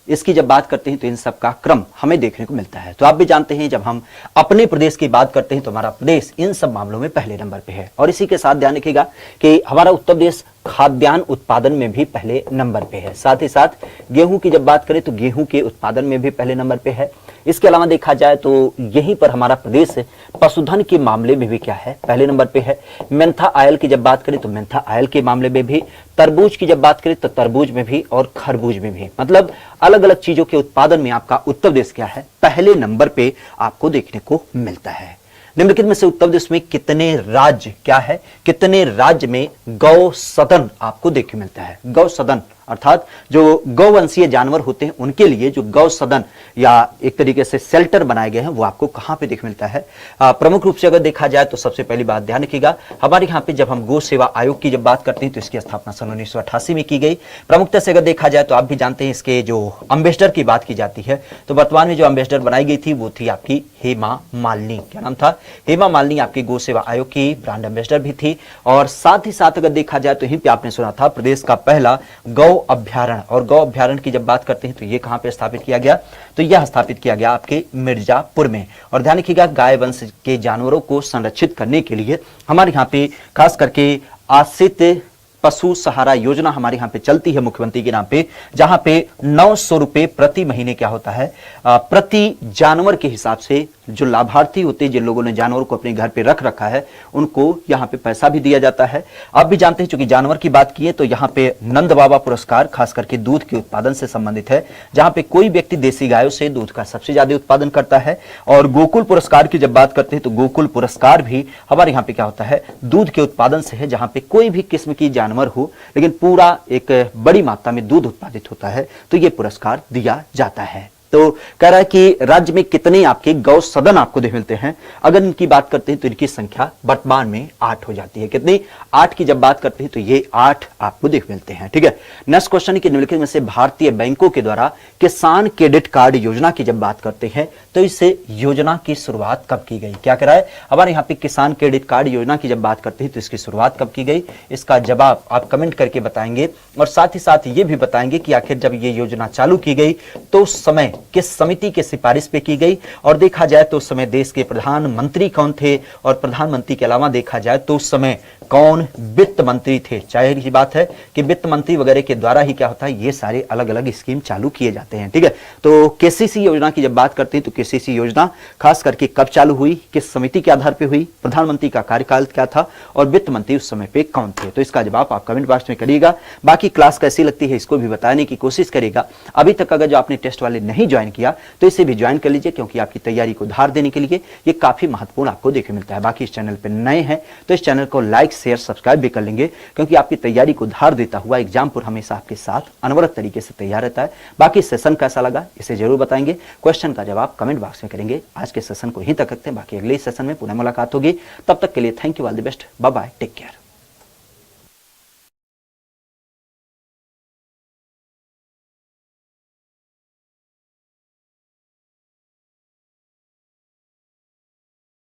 इसकी जब बात करते हैं तो इन सब का क्रम हमें देखने को मिलता है। तो आप भी जानते हैं जब हम अपने प्रदेश की बात करते हैं तो हमारा प्रदेश इन सब मामलों में पहले नंबर पे है। और इसी के साथ ध्यान रखिएगा कि हमारा उत्तर प्रदेश खाद्यान्न उत्पादन में भी पहले नंबर पे है। साथ ही साथ गेहूं की जब बात करें तो गेहूं के उत्पादन में भी पहले नंबर पे है। इसके अलावा देखा जाए तो यहीं पर हमारा प्रदेश पशुधन के मामले में भी क्या है, पहले नंबर पे है। मेंथा आयल की जब बात करें तो मेंथा आयल के मामले में भी, तरबूज की जब बात करें तो तरबूज में भी और खरबूज में भी, मतलब अलग अलग चीजों के उत्पादन में आपका उत्तर प्रदेश क्या है, पहले नंबर पे आपको देखने को मिलता है। निम्नलिखित में से उत्तर प्रदेश में कितने राज्य क्या है, कितने राज्य में गौ सदन आपको देखने मिलता है। गौ सदन अर्थात जो गौवंशीय जानवर होते हैं उनके लिए जो गौ सदन या एक तरीके से शेल्टर बनाए गए हैं वो आपको कहां पे देखने मिलता है। प्रमुख रूप से अगर देखा जाए तो सबसे पहली बात ध्यान रखिएगा, हमारे यहाँ पे जब हम गौ सेवा आयोग की जब बात करते हैं तो इसकी स्थापना सन 1988 में की गई। प्रमुखता से अगर देखा जाए तो आप भी जानते हैं इसके जो अम्बेसडर की बात की जाती है तो वर्तमान में जो अम्बेसडर बनाई गई थी वो थी आपकी हेमा मालिनी। क्या नाम था, हेमा मालिनी आपकी गौ सेवा आयोग की ब्रांड अम्बेसडर भी थी। और साथ ही साथ अगर देखा जाए तो यहीं पे आपने सुना था प्रदेश का पहला गौ अभ्यारण्य, और गौ अभ्यारण्य की जब बात करते हैं तो ये कहां पे स्थापित किया गया, तो यह स्थापित किया गया आपके मिर्जापुर में। और ध्यान रखिएगा गाय वंश के जानवरों को संरक्षित करने के लिए हमारे यहाँ पे खास करके आश्रित पशु सहारा योजना हमारे यहाँ पे चलती है मुख्यमंत्री के नाम पे, जहां पे 900 रुपए प्रति महीने क्या होता है, प्रति जानवर के हिसाब से जो लाभार्थी होते हैं, जिन लोगों ने जानवरों को अपने घर पे रख रखा है, उनको यहाँ पे पैसा भी दिया जाता है। आप भी जानते हैं, चूंकि जानवर की बात की है तो यहाँ पे नंद बाबा पुरस्कार खास करके दूध के उत्पादन से संबंधित है, जहां पे कोई व्यक्ति देसी गायों से दूध का सबसे ज्यादा उत्पादन करता है। और गोकुल पुरस्कार की जब बात करते हैं तो गोकुल पुरस्कार भी हमारे यहाँ पे क्या होता है, दूध के उत्पादन से है, जहां पे कोई भी किस्म की जानवर हो लेकिन पूरा एक बड़ी मात्रा में दूध उत्पादित होता है तो ये पुरस्कार दिया जाता है। तो कह रहा है कि राज्य में कितने आपके गौ सदन आपको देख मिलते हैं। अगर इनकी बात करते हैं तो इनकी संख्या वर्तमान में 8 हो जाती है। कितनी? 8 की जब बात करते हैं तो ये 8 आपको देख मिलते हैं। ठीक है, नेक्स्ट क्वेश्चन की निम्नलिखित में से भारतीय बैंकों के द्वारा किसान क्रेडिट कार्ड योजना की जब बात करते हैं तो इस योजना की शुरुआत कब की गई? क्या कह रहा है हमारे यहाँ पे किसान क्रेडिट कार्ड योजना की जब बात करते हैं तो इसकी शुरुआत कब की गई? इसका जवाब आप कमेंट करके बताएंगे और साथ ही साथ ये भी बताएंगे कि आखिर जब ये योजना चालू की गई तो उस समय किस समिति के सिफारिश पे की गई। और देखा जाए तो उस समय देश के प्रधानमंत्री कौन थे, और प्रधानमंत्री के अलावा देखा जाए तो उस समय कौन वित्त मंत्री थे। जाहिर सी बात है कि वित्त मंत्री वगैरह के द्वारा ही क्या होता है, ये सारे अलग अलग स्कीम चालू किए जाते हैं। ठीक है, तो केसीसी योजना की जब बात करते हैं तो केसीसी योजना खास करके कब चालू हुई, किस समिति के आधार पर हुई, प्रधानमंत्री का कार्यकाल क्या था और वित्त मंत्री उस समय पे कौन थे? तो इसका जवाब आप कमेंट बॉक्स में करिएगा। बाकी क्लास कैसी लगती है इसको भी बताने की कोशिश करिएगा। अभी तक अगर जो आपने टेस्ट वाले नहीं ज्वाइन किया तो इसे भी ज्वाइन कर लीजिए, क्योंकि आपकी तैयारी को धार देने के लिए ये काफी महत्वपूर्ण आपको देखने मिलता है। बाकी इस चैनल पर नए हैं तो इस चैनल को लाइक शेयर सब्सक्राइब भी कर लेंगे, क्योंकि आपकी तैयारी को धार देता हुआ एग्जामपुर हमेशा आपके साथ अनवरत तरीके से तैयार रहता है। बाकी सेशन कैसा लगा इसे जरूर बताएंगे, क्वेश्चन का जवाब कमेंट बॉक्स में करेंगे। आज के सेशन को यहीं तक रखते हैं, बाकी अगले सेशन में पुनः मुलाकात होगी। तब तक के लिए thank you, all the best, bye bye, take care.